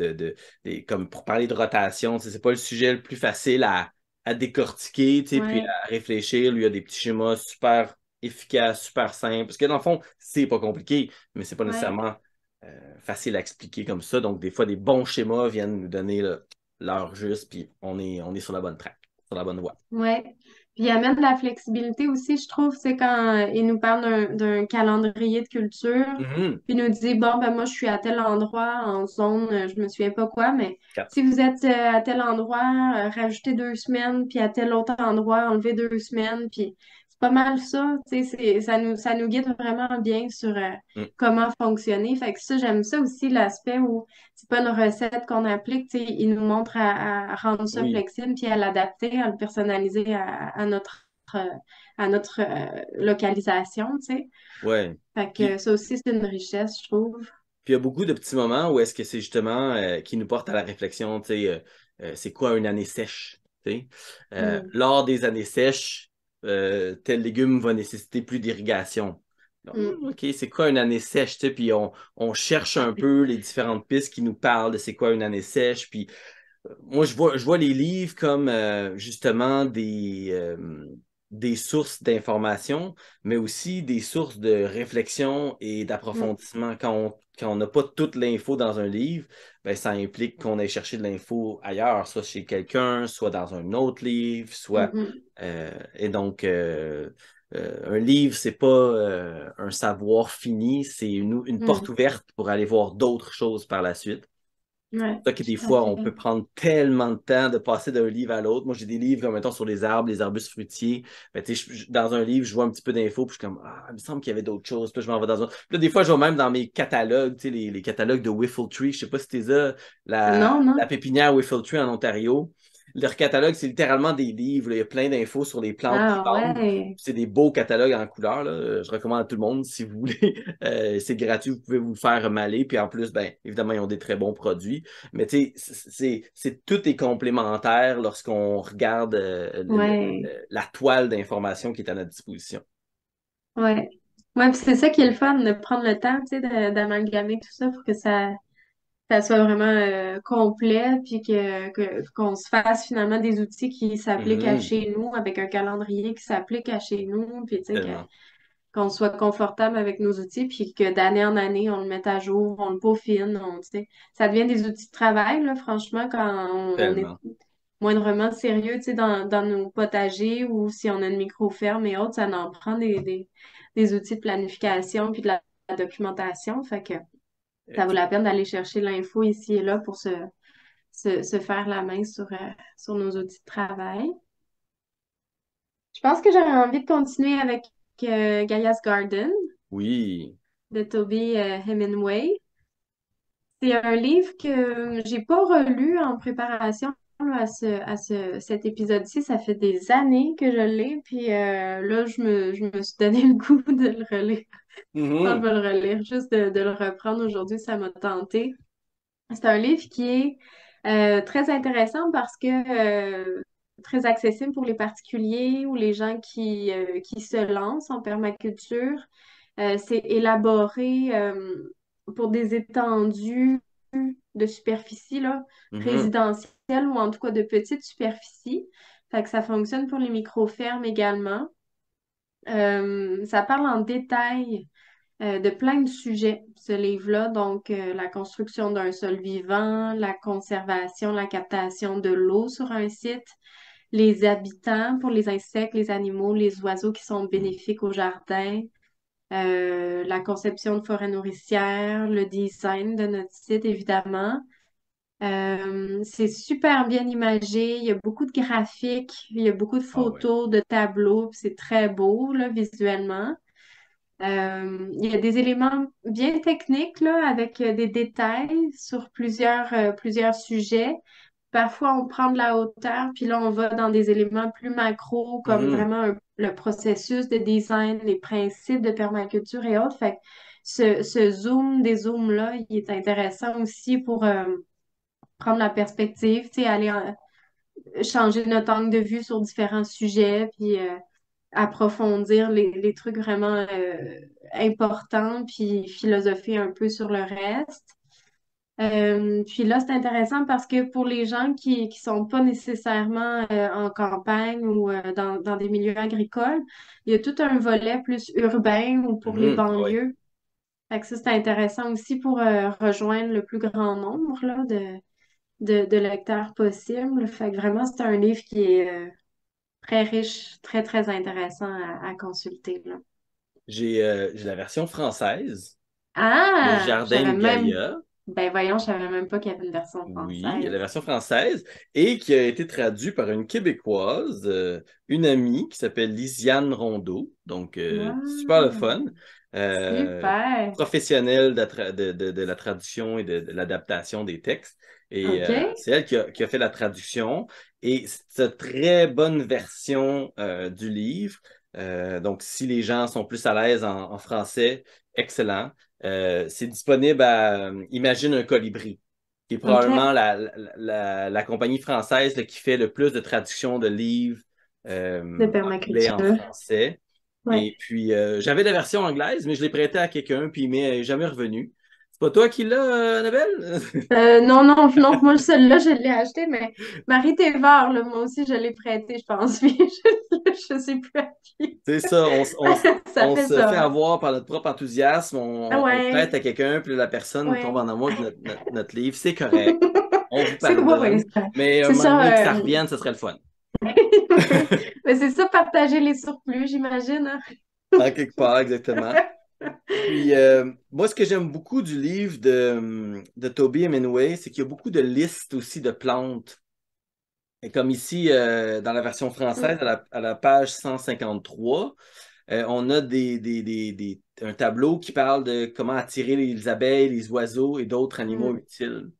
[SPEAKER 1] comme pour parler de rotation, tu sais, c'est pas le sujet le plus facile à décortiquer, tu sais, puis
[SPEAKER 2] Ouais,
[SPEAKER 1] à réfléchir. Lui, il y a des petits schémas super efficaces, super simples. Parce que dans le fond, c'est pas compliqué, mais c'est pas
[SPEAKER 2] ouais,
[SPEAKER 1] nécessairement facile à expliquer comme ça. Donc, des fois, des bons schémas viennent nous donner là, l'heure juste, puis on est sur la bonne track, sur la bonne voie.
[SPEAKER 2] ouais. Puis il amène de la flexibilité aussi, je trouve, c'est quand il nous parle d'un calendrier de culture,
[SPEAKER 1] Mhm.
[SPEAKER 2] puis il nous dit, bon, ben moi, je suis à tel endroit, en zone, je me souviens pas quoi, mais
[SPEAKER 1] Quatre.
[SPEAKER 2] si vous êtes à tel endroit, rajoutez 2 semaines, puis à tel autre endroit, enlevez 2 semaines, puis c'est pas mal ça, tu sais, ça nous guide vraiment bien sur
[SPEAKER 1] Mm.
[SPEAKER 2] comment fonctionner. Fait que ça, j'aime ça aussi, l'aspect où c'est pas une recette qu'on applique, tu sais, il nous montre à rendre ça
[SPEAKER 1] Oui,
[SPEAKER 2] flexible puis à l'adapter, à le personnaliser euh, à notre localisation, tu sais.
[SPEAKER 1] ouais.
[SPEAKER 2] Fait que
[SPEAKER 1] Puis,
[SPEAKER 2] ça aussi, c'est une richesse, je trouve.
[SPEAKER 1] Puis il y a beaucoup de petits moments où est-ce que c'est justement qui nous porte à la réflexion, tu sais, c'est quoi une année sèche, tu sais?
[SPEAKER 2] Mm,
[SPEAKER 1] Lors des années sèches, tel légume va nécessiter plus d'irrigation.
[SPEAKER 2] mm,
[SPEAKER 1] OK, c'est quoi une année sèche, tu sais? Puis on cherche un peu les différentes pistes qui nous parlent de c'est quoi une année sèche. Puis moi, je vois les livres comme justement des sources d'information, mais aussi des sources de réflexion et
[SPEAKER 2] mm,
[SPEAKER 1] d'approfondissement. Quand on n'a pas toute l'info dans un livre, ben, ça implique qu'on aille chercher de l'info ailleurs, soit chez quelqu'un, soit dans un autre livre,
[SPEAKER 2] mm,
[SPEAKER 1] soit...
[SPEAKER 2] mm,
[SPEAKER 1] et donc, un livre, c'est pas un savoir fini, c'est une porte
[SPEAKER 2] mm.
[SPEAKER 1] ouverte pour aller voir d'autres choses par la suite
[SPEAKER 2] Ouais,
[SPEAKER 1] ça que des
[SPEAKER 2] tout à
[SPEAKER 1] fois, on
[SPEAKER 2] fait.
[SPEAKER 1] peut prendre tellement de temps de passer d'un livre à l'autre. Moi, j'ai des livres, comme mettons, sur les arbres, les arbustes fruitiers. Ben, tu sais, dans un livre, je vois un petit peu d'infos, puis je suis comme, ah, il me semble qu'il y avait d'autres choses. Puis là, je m'en vais dans un. Puis là, des fois, je vais même dans mes catalogues, tu sais, les catalogues de Whiffletree. Je sais pas si t'es là,
[SPEAKER 2] Non, non.
[SPEAKER 1] la pépinière Whiffletree en Ontario. Leur catalogue, c'est littéralement des livres, là. Il y a plein d'infos sur les plantes qui
[SPEAKER 2] Ah
[SPEAKER 1] vendent.
[SPEAKER 2] ouais.
[SPEAKER 1] C'est des beaux catalogues en couleur, là. Je recommande à tout le monde si vous voulez. C'est gratuit, vous pouvez vous le faire maler. Puis en plus, ben, évidemment, ils ont des très bons produits. Mais tu sais, tout est complémentaire lorsqu'on regarde
[SPEAKER 2] Ouais.
[SPEAKER 1] la toile d'informations qui est à notre disposition.
[SPEAKER 2] Ouais. Ouais, puis c'est ça qui est le fun, de prendre le temps, tu sais, d'amalgamer tout ça pour que ça soit vraiment complet, puis qu'on se fasse finalement des outils qui s'appliquent à
[SPEAKER 1] Mhm.
[SPEAKER 2] chez nous, avec un calendrier qui s'applique à chez nous, puis tu sais,
[SPEAKER 1] Tellement.
[SPEAKER 2] qu'on soit confortable avec nos outils, puis que d'année en année, on le mette à jour, on le peaufine, tu sais. Ça devient des outils de travail, là, franchement, quand on est
[SPEAKER 1] Tellement.
[SPEAKER 2] moindrement sérieux, tu sais, dans nos potagers ou si on a une micro-ferme et autres, ça en prend des outils de planification puis de la documentation. Fait que ça vaut
[SPEAKER 1] Puis,
[SPEAKER 2] la peine d'aller chercher l'info ici et là pour se faire la main sur nos outils de travail. Je pense que j'aurais envie de continuer avec Gaia's Garden
[SPEAKER 1] oui.
[SPEAKER 2] de Toby Hemingway. C'est un livre que j'ai pas relu en préparation là, cet épisode-ci. Ça fait des années que je l'ai, puis là, je me suis donné le goût de le relire. Je
[SPEAKER 1] Mhm.
[SPEAKER 2] vais le relire, juste de le reprendre aujourd'hui, ça m'a tenté. C'est un livre qui est très intéressant parce que très accessible pour les particuliers ou les gens qui se lancent en permaculture. C'est élaboré pour des étendues de superficie là,
[SPEAKER 1] Mhm.
[SPEAKER 2] résidentielles ou en tout cas de petites superficies. Fait que ça fonctionne pour les micro-fermes également. Ça parle en détail de plein de sujets, ce livre-là. Donc, la construction d'un sol vivant, la conservation, la captation de l'eau sur un site, les habitants pour les insectes, les animaux, les oiseaux qui sont bénéfiques au jardin, la conception de forêts nourricières, le design de notre site, évidemment. C'est super bien imagé, il y a beaucoup de graphiques, il y a beaucoup de
[SPEAKER 1] Ah ouais.
[SPEAKER 2] photos, de tableaux, puis c'est très beau là, visuellement. Il y a des éléments bien techniques là, avec des détails sur plusieurs sujets. Parfois, on prend de la hauteur, puis là, on va dans des éléments plus macro, comme
[SPEAKER 1] Mhm.
[SPEAKER 2] vraiment le processus de design, les principes de permaculture et autres. Fait que ce zoom, des zooms-là, il est intéressant aussi pour prendre la perspective, tu sais, changer notre angle de vue sur différents sujets, puis approfondir les trucs vraiment importants, puis philosopher un peu sur le reste. Puis là, c'est intéressant parce que pour les gens qui sont pas nécessairement en campagne ou dans des milieux agricoles, il y a tout un volet plus urbain ou pour les
[SPEAKER 1] Mhm. Ah ouais.
[SPEAKER 2] banlieues. Fait que ça, c'est intéressant aussi pour rejoindre le plus grand nombre là, de lecteurs possible. Fait que vraiment, c'est un livre qui est très riche, très, très intéressant à consulter, là.
[SPEAKER 1] J'ai la version française, Le
[SPEAKER 2] Ah!
[SPEAKER 1] Jardin de Gaïa.
[SPEAKER 2] Ben voyons, je savais même pas qu'il y avait une version
[SPEAKER 1] Oui, il y a la
[SPEAKER 2] française.
[SPEAKER 1] version française et qui a été traduite par une Québécoise, une amie qui s'appelle Lisiane Rondeau. Donc, super le fun.
[SPEAKER 2] Wow!
[SPEAKER 1] Euh,
[SPEAKER 2] Super!
[SPEAKER 1] Professionnelle de la traduction et de l'adaptation des textes. Et
[SPEAKER 2] OK?
[SPEAKER 1] c'est elle qui a fait la traduction. Et c'est une très bonne version du livre. Donc, si les gens sont plus à l'aise en français, excellent. C'est disponible à Imagine un colibri qui est probablement
[SPEAKER 2] OK.
[SPEAKER 1] la compagnie française là, qui fait le plus de traductions de livres
[SPEAKER 2] De
[SPEAKER 1] anglais en
[SPEAKER 2] permaculture.
[SPEAKER 1] français.
[SPEAKER 2] Ouais.
[SPEAKER 1] Et puis, j'avais la version anglaise, mais je l'ai prêtée à quelqu'un, puis il m'est jamais revenu. C'est pas toi qui l'as, Annabelle?
[SPEAKER 2] Non, non, non, moi, celui-là, je l'ai acheté, mais Marie Thévard, là, moi aussi, je l'ai prêté, je pense. Puis je sais plus à qui.
[SPEAKER 1] C'est ça,
[SPEAKER 2] Ça
[SPEAKER 1] on
[SPEAKER 2] fait
[SPEAKER 1] se fait
[SPEAKER 2] ça, hein?
[SPEAKER 1] avoir par notre propre enthousiasme,
[SPEAKER 2] Ah
[SPEAKER 1] on prête
[SPEAKER 2] ouais,
[SPEAKER 1] à quelqu'un, puis la personne tombe
[SPEAKER 2] ouais.
[SPEAKER 1] en amour avec notre livre. C'est correct, on vous
[SPEAKER 2] C'est ouais, ouais,
[SPEAKER 1] pardonne, mais un
[SPEAKER 2] c'est
[SPEAKER 1] moment donné que
[SPEAKER 2] ça.
[SPEAKER 1] ça revienne, ce serait le fun.
[SPEAKER 2] Mais c'est ça, partager les surplus, j'imagine, hein?
[SPEAKER 1] En quelque part, exactement. Puis, moi, ce que j'aime beaucoup du livre de Toby Hemingway, c'est qu'il y a beaucoup de listes aussi de plantes. Et comme ici, dans la version française,
[SPEAKER 2] Mm.
[SPEAKER 1] à la page 153, on a un tableau qui parle de comment attirer les abeilles, les oiseaux et d'autres animaux
[SPEAKER 2] Mm.
[SPEAKER 1] utiles.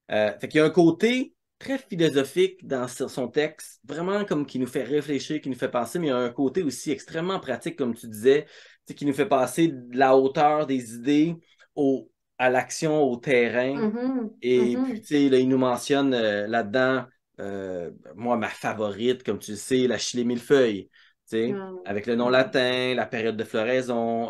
[SPEAKER 1] Fait qu'il y a un côté très philosophique dans son texte, vraiment comme qui nous fait réfléchir, qui nous fait penser, mais il y a un côté aussi extrêmement pratique, comme tu disais, tu sais, qui nous fait passer de la hauteur des idées au, à l'action, au terrain.
[SPEAKER 2] Mhm.
[SPEAKER 1] Et puis,
[SPEAKER 2] Mhm.
[SPEAKER 1] tu sais, là, il nous mentionne là-dedans, moi, ma favorite, comme tu le sais, la chili millefeuille, tu sais,
[SPEAKER 2] Mm.
[SPEAKER 1] avec le nom
[SPEAKER 2] Mm.
[SPEAKER 1] latin, la période de floraison,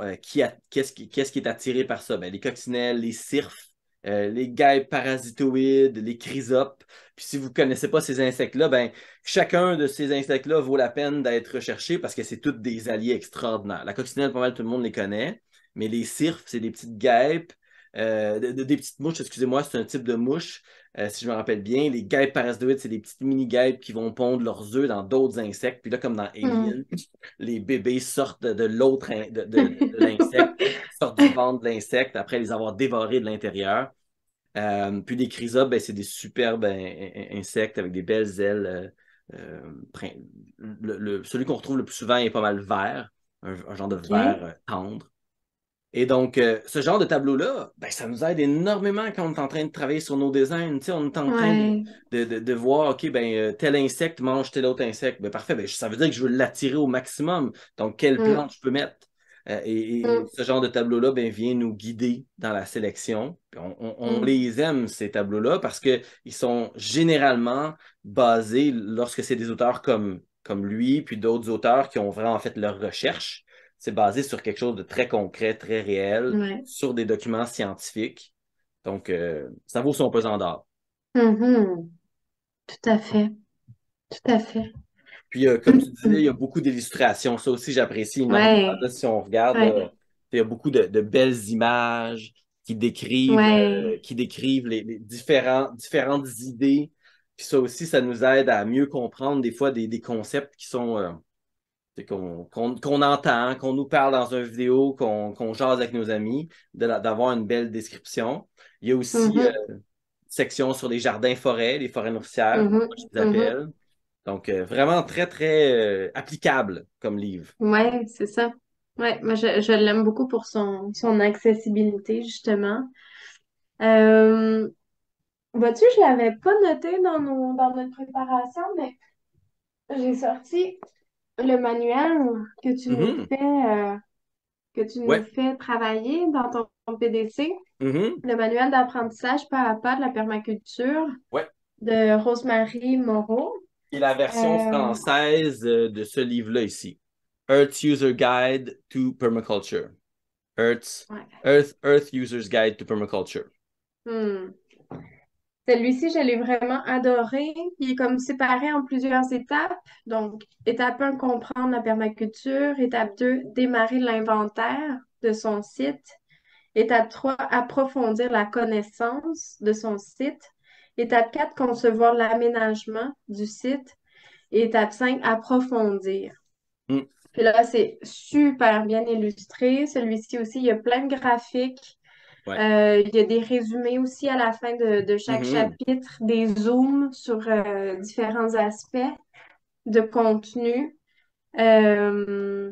[SPEAKER 1] qu'est-ce qui est attiré par ça? Ben, les coccinelles, les cirfes, les guêpes parasitoïdes, les chrysopes. Puis si vous ne connaissez pas ces insectes-là, ben, chacun de ces insectes-là vaut la peine d'être recherché parce que c'est tous des alliés extraordinaires. La coccinelle, pas mal tout le monde les connaît, mais les cirfes, c'est des petites guêpes des petites mouches, excusez-moi, c'est un type de mouche, si je me rappelle bien. Les guêpes parasitoïdes, c'est des petites mini-guêpes qui vont pondre leurs œufs dans d'autres insectes. Puis là, comme dans
[SPEAKER 2] Mm.
[SPEAKER 1] Alien, les bébés sortent de l'autre, de l'insecte, sortent du ventre de l'insecte après les avoir dévorés de l'intérieur. Puis les chrysopes, ben, c'est des superbes insectes avec des belles ailes. Celui qu'on retrouve le plus souvent est pas mal vert, un genre de vert
[SPEAKER 2] OK.
[SPEAKER 1] tendre. Et donc, ce genre de tableau-là, ben, ça nous aide énormément quand on est en train de travailler sur nos designs. Tu sais, on est en train
[SPEAKER 2] Ouais.
[SPEAKER 1] de voir, OK, ben, tel insecte mange tel autre insecte. Ben, parfait, ben, ça veut dire que je veux l'attirer au maximum. Donc, quelle
[SPEAKER 2] Mm.
[SPEAKER 1] plante je peux mettre? Et
[SPEAKER 2] Mm.
[SPEAKER 1] ce genre de tableau-là ben, vient nous guider dans la sélection. Puis on
[SPEAKER 2] Mm.
[SPEAKER 1] les aime, ces tableaux-là, parce qu'ils sont généralement basés, lorsque c'est des auteurs comme lui, puis d'autres auteurs qui ont vraiment fait leur recherche, c'est basé sur quelque chose de très concret, très réel,
[SPEAKER 2] Ouais.
[SPEAKER 1] sur des documents scientifiques. Donc, ça vaut son pesant d'or.
[SPEAKER 2] Mhm. Tout à fait. Tout à fait.
[SPEAKER 1] Puis, comme tu disais, il y a beaucoup d'illustrations. Ça aussi, j'apprécie énormément.
[SPEAKER 2] Ouais.
[SPEAKER 1] Là, si on regarde, là,
[SPEAKER 2] Ouais.
[SPEAKER 1] il y a beaucoup de belles images
[SPEAKER 2] Ouais.
[SPEAKER 1] qui décrivent les différentes idées. Puis ça aussi, ça nous aide à mieux comprendre des fois des concepts qui sont C'est qu'on entend, qu'on nous parle dans une vidéo, qu'on jase avec nos amis, d'avoir une belle description. Il y a aussi
[SPEAKER 2] Mhm,
[SPEAKER 1] une section sur les jardins-forêts, les forêts nourricières,
[SPEAKER 2] mhm,
[SPEAKER 1] je les
[SPEAKER 2] mhm.
[SPEAKER 1] appelle. Donc, vraiment très, très applicable comme livre.
[SPEAKER 2] Ouais, c'est ça. Ouais, moi je l'aime beaucoup pour son accessibilité, justement. Euh, Vois-tu, je l'avais pas noté dans notre préparation, mais j'ai sorti le manuel que tu nous
[SPEAKER 1] Mhm.
[SPEAKER 2] fais,
[SPEAKER 1] Ouais.
[SPEAKER 2] travailler dans ton PDC,
[SPEAKER 1] Mhm.
[SPEAKER 2] le manuel d'apprentissage pas à pas de la permaculture
[SPEAKER 1] Ouais.
[SPEAKER 2] de Rosemary Moreau.
[SPEAKER 1] Et la version
[SPEAKER 2] Euh,
[SPEAKER 1] française de ce livre-là ici. Earth User Guide to Permaculture.
[SPEAKER 2] ouais.
[SPEAKER 1] Earth User's Guide to Permaculture.
[SPEAKER 2] Hmm. Celui-ci, je l'ai vraiment adoré. Il est comme séparé en plusieurs étapes. Donc, étape 1, comprendre la permaculture. Étape 2, démarrer l'inventaire de son site. Étape 3, approfondir la connaissance de son site. Étape 4, concevoir l'aménagement du site. Et étape 5, approfondir.
[SPEAKER 1] Mm.
[SPEAKER 2] Puis là, c'est super bien illustré. Celui-ci aussi, il y a plein de graphiques.
[SPEAKER 1] Ouais.
[SPEAKER 2] Il y a des résumés aussi à la fin de chaque
[SPEAKER 1] Mhm.
[SPEAKER 2] chapitre, des zooms sur différents aspects de contenu. Euh,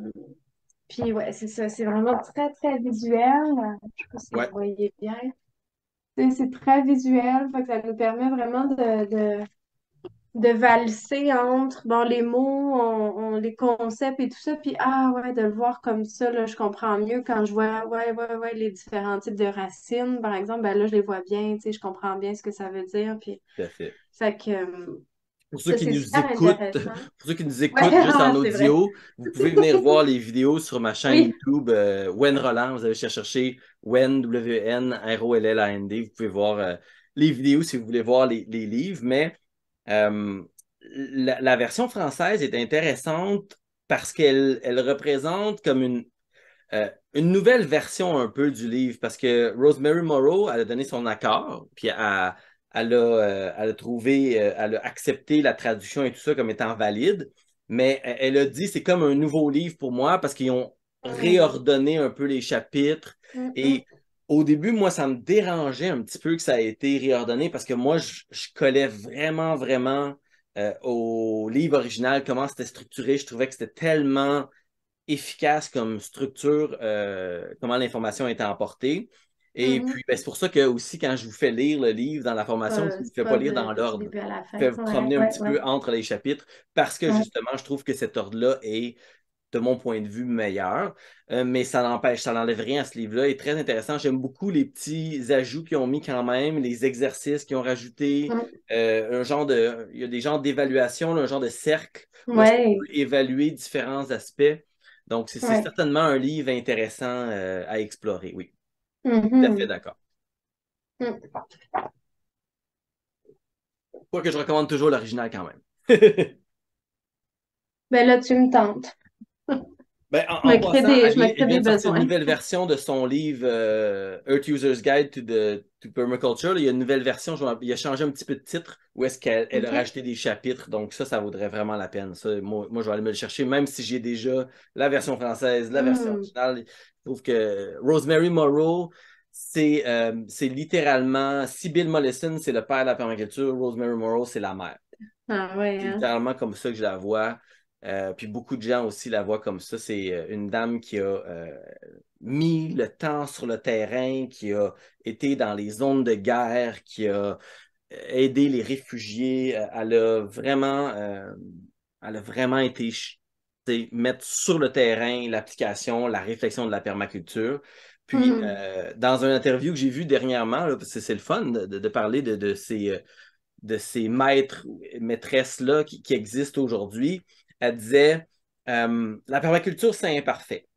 [SPEAKER 2] Puis ouais, c'est ça, c'est vraiment très, très visuel. Je sais pas si vous
[SPEAKER 1] Ouais.
[SPEAKER 2] voyez bien. C'est très visuel, fait que ça nous permet vraiment de valser entre bon, les mots, les concepts et tout ça, puis ah ouais, de le voir comme ça, là, je comprends mieux quand je vois ouais, les différents types de racines, par exemple, ben là, je les vois bien, tu sais, je comprends bien ce que ça veut dire, puis
[SPEAKER 1] Tout à fait.
[SPEAKER 2] fait que
[SPEAKER 1] Pour ceux
[SPEAKER 2] ça,
[SPEAKER 1] qui
[SPEAKER 2] c'est
[SPEAKER 1] nous
[SPEAKER 2] super
[SPEAKER 1] écoutent,
[SPEAKER 2] intéressant.
[SPEAKER 1] pour ceux qui nous
[SPEAKER 2] Ouais,
[SPEAKER 1] écoutent juste en
[SPEAKER 2] c'est vrai.
[SPEAKER 1] audio, vous pouvez venir voir les vidéos sur ma chaîne
[SPEAKER 2] Oui.
[SPEAKER 1] YouTube Wen Roland. Vous avez cherché Wen, W-N-R-O-L-L-A-N-D. Vous pouvez voir les vidéos si vous voulez voir les livres. Mais euh, la version française est intéressante parce qu'elle représente comme une nouvelle version un peu du livre parce que Rosemary Morrow, elle a donné son accord, puis elle a trouvé, elle a accepté la traduction et tout ça comme étant valide, mais elle a dit c'est comme un nouveau livre pour moi parce qu'ils ont
[SPEAKER 2] Mm,
[SPEAKER 1] réordonné un peu les chapitres
[SPEAKER 2] mm,
[SPEAKER 1] et
[SPEAKER 2] mm,
[SPEAKER 1] au début, moi, ça me dérangeait un petit peu que ça ait été réordonné parce que moi, je collais vraiment, vraiment au livre original, comment c'était structuré. Je trouvais que c'était tellement efficace comme structure, comment l'information est emportée. Et
[SPEAKER 2] mhm.
[SPEAKER 1] puis, ben, c'est pour ça que aussi, quand je vous fais lire le livre dans la formation, je ne vous
[SPEAKER 2] C'est
[SPEAKER 1] fais pas
[SPEAKER 2] pas
[SPEAKER 1] lire dans
[SPEAKER 2] du
[SPEAKER 1] l'ordre.
[SPEAKER 2] début à la
[SPEAKER 1] Je
[SPEAKER 2] fin.
[SPEAKER 1] fais vous
[SPEAKER 2] Ouais,
[SPEAKER 1] promener un
[SPEAKER 2] ouais,
[SPEAKER 1] petit
[SPEAKER 2] ouais.
[SPEAKER 1] peu entre les chapitres parce que
[SPEAKER 2] Ouais.
[SPEAKER 1] justement, je trouve que cet ordre-là est, de mon point de vue, meilleur. Mais ça n'empêche, ça n'enlève rien à ce livre-là. Il est très intéressant. J'aime beaucoup les petits ajouts qu'ils ont mis quand même, les exercices qu'ils ont rajoutés,
[SPEAKER 2] Mm.
[SPEAKER 1] il y a des genres d'évaluation, là, un genre de cercle où est-ce qu'on
[SPEAKER 2] Ouais,
[SPEAKER 1] peut évaluer différents aspects. Donc, c'est
[SPEAKER 2] ouais.
[SPEAKER 1] certainement un livre intéressant à explorer, oui. Tout à fait
[SPEAKER 2] Mhm.
[SPEAKER 1] d'accord.
[SPEAKER 2] Mm.
[SPEAKER 1] Quoique je recommande toujours l'original quand même.
[SPEAKER 2] Ben là, tu me tentes.
[SPEAKER 1] Ben, en passant,
[SPEAKER 2] Je me
[SPEAKER 1] elle
[SPEAKER 2] crée
[SPEAKER 1] vient
[SPEAKER 2] des
[SPEAKER 1] de sortir une
[SPEAKER 2] besoins.
[SPEAKER 1] nouvelle version de son livre Earth User's Guide to Permaculture. Là, il y a une nouvelle version, il a changé un petit peu de titre où est-ce qu'elle a
[SPEAKER 2] OK.
[SPEAKER 1] rajouté des chapitres. Donc ça vaudrait vraiment la peine. Ça, moi, je vais aller me le chercher, même si j'ai déjà la version française, la version
[SPEAKER 2] Hmm.
[SPEAKER 1] originale. Je trouve que Rosemary Morrow, c'est littéralement Sybil Mollison, c'est le père de la permaculture. Rosemary Morrow, c'est la mère.
[SPEAKER 2] Ah ouais,
[SPEAKER 1] C'est
[SPEAKER 2] hein.
[SPEAKER 1] littéralement comme ça que je la vois. Puis beaucoup de gens aussi la voient comme ça. C'est une dame qui a mis le temps sur le terrain, qui a été dans les zones de guerre, qui a aidé les réfugiés. Elle a vraiment été mettre sur le terrain l'application, la réflexion de la permaculture. Puis,
[SPEAKER 2] Hmm.
[SPEAKER 1] dans une interview que j'ai vue dernièrement, là, parce que c'est le fun de parler de ces maîtres, maîtresses-là qui existent aujourd'hui, elle disait la permaculture, c'est imparfait.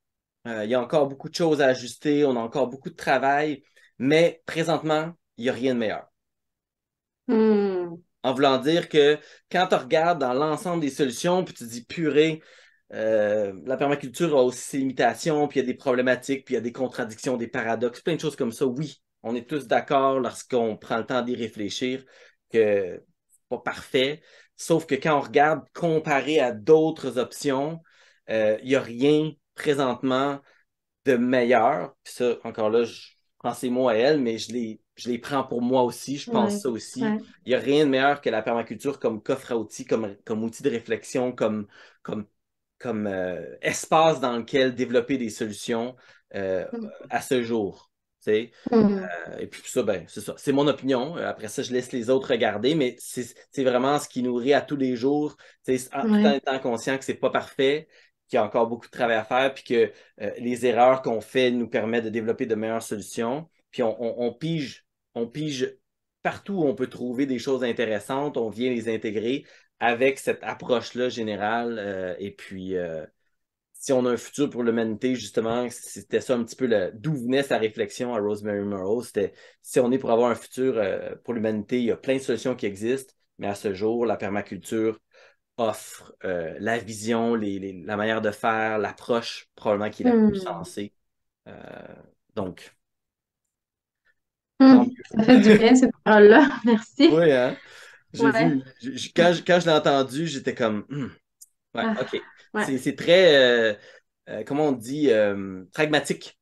[SPEAKER 1] Il y a encore beaucoup de choses à ajuster, on a encore beaucoup de travail, mais présentement, il n'y a rien de meilleur.
[SPEAKER 2] Hmm.
[SPEAKER 1] En voulant dire que quand tu regardes dans l'ensemble des solutions, puis tu te dis purée, la permaculture a aussi ses limitations, puis il y a des problématiques, puis il y a des contradictions, des paradoxes, plein de choses comme ça. Oui, on est tous d'accord lorsqu'on prend le temps d'y réfléchir que c'est pas parfait. Sauf que quand on regarde comparé à d'autres options, Il n'y a rien présentement de meilleur. Puis ça, encore là, je prends ces mots à elle, mais je les prends pour moi aussi. Je pense
[SPEAKER 2] Ouais,
[SPEAKER 1] ça aussi.
[SPEAKER 2] ouais.
[SPEAKER 1] Il n'y a rien de meilleur que la permaculture comme coffre à outils, comme outil de réflexion, comme, comme espace dans lequel développer des solutions euh,
[SPEAKER 2] Mm.
[SPEAKER 1] à ce jour. Tu sais.
[SPEAKER 2] Mm.
[SPEAKER 1] Et puis ça, ben, c'est ça. C'est mon opinion. Après ça, je laisse les autres regarder, mais c'est vraiment ce qui nourrit à tous les jours, tout en
[SPEAKER 2] Ouais.
[SPEAKER 1] étant conscient que c'est pas parfait, qu'il y a encore beaucoup de travail à faire, puis que les erreurs qu'on fait nous permettent de développer de meilleures solutions. Puis on pige partout où on peut trouver des choses intéressantes, on vient les intégrer avec cette approche-là générale. Et puis, si on a un futur pour l'humanité, justement, c'était ça un petit peu d'où venait sa réflexion à Rosemary Morrow. C'était si on est pour avoir un futur pour l'humanité, il y a plein de solutions qui existent, mais à ce jour, la permaculture offre la vision, la manière de faire, l'approche probablement qui est la plus
[SPEAKER 2] Mm.
[SPEAKER 1] sensée. Euh, donc, tant
[SPEAKER 2] Mm.
[SPEAKER 1] mieux.
[SPEAKER 2] Ça fait du bien, ces paroles-là. Merci.
[SPEAKER 1] Oui, hein? J'ai
[SPEAKER 2] Ouais.
[SPEAKER 1] vu, quand je l'ai entendu, j'étais comme, ouais,
[SPEAKER 2] Ah,
[SPEAKER 1] OK.
[SPEAKER 2] ouais.
[SPEAKER 1] C'est très, comment on dit, pragmatique.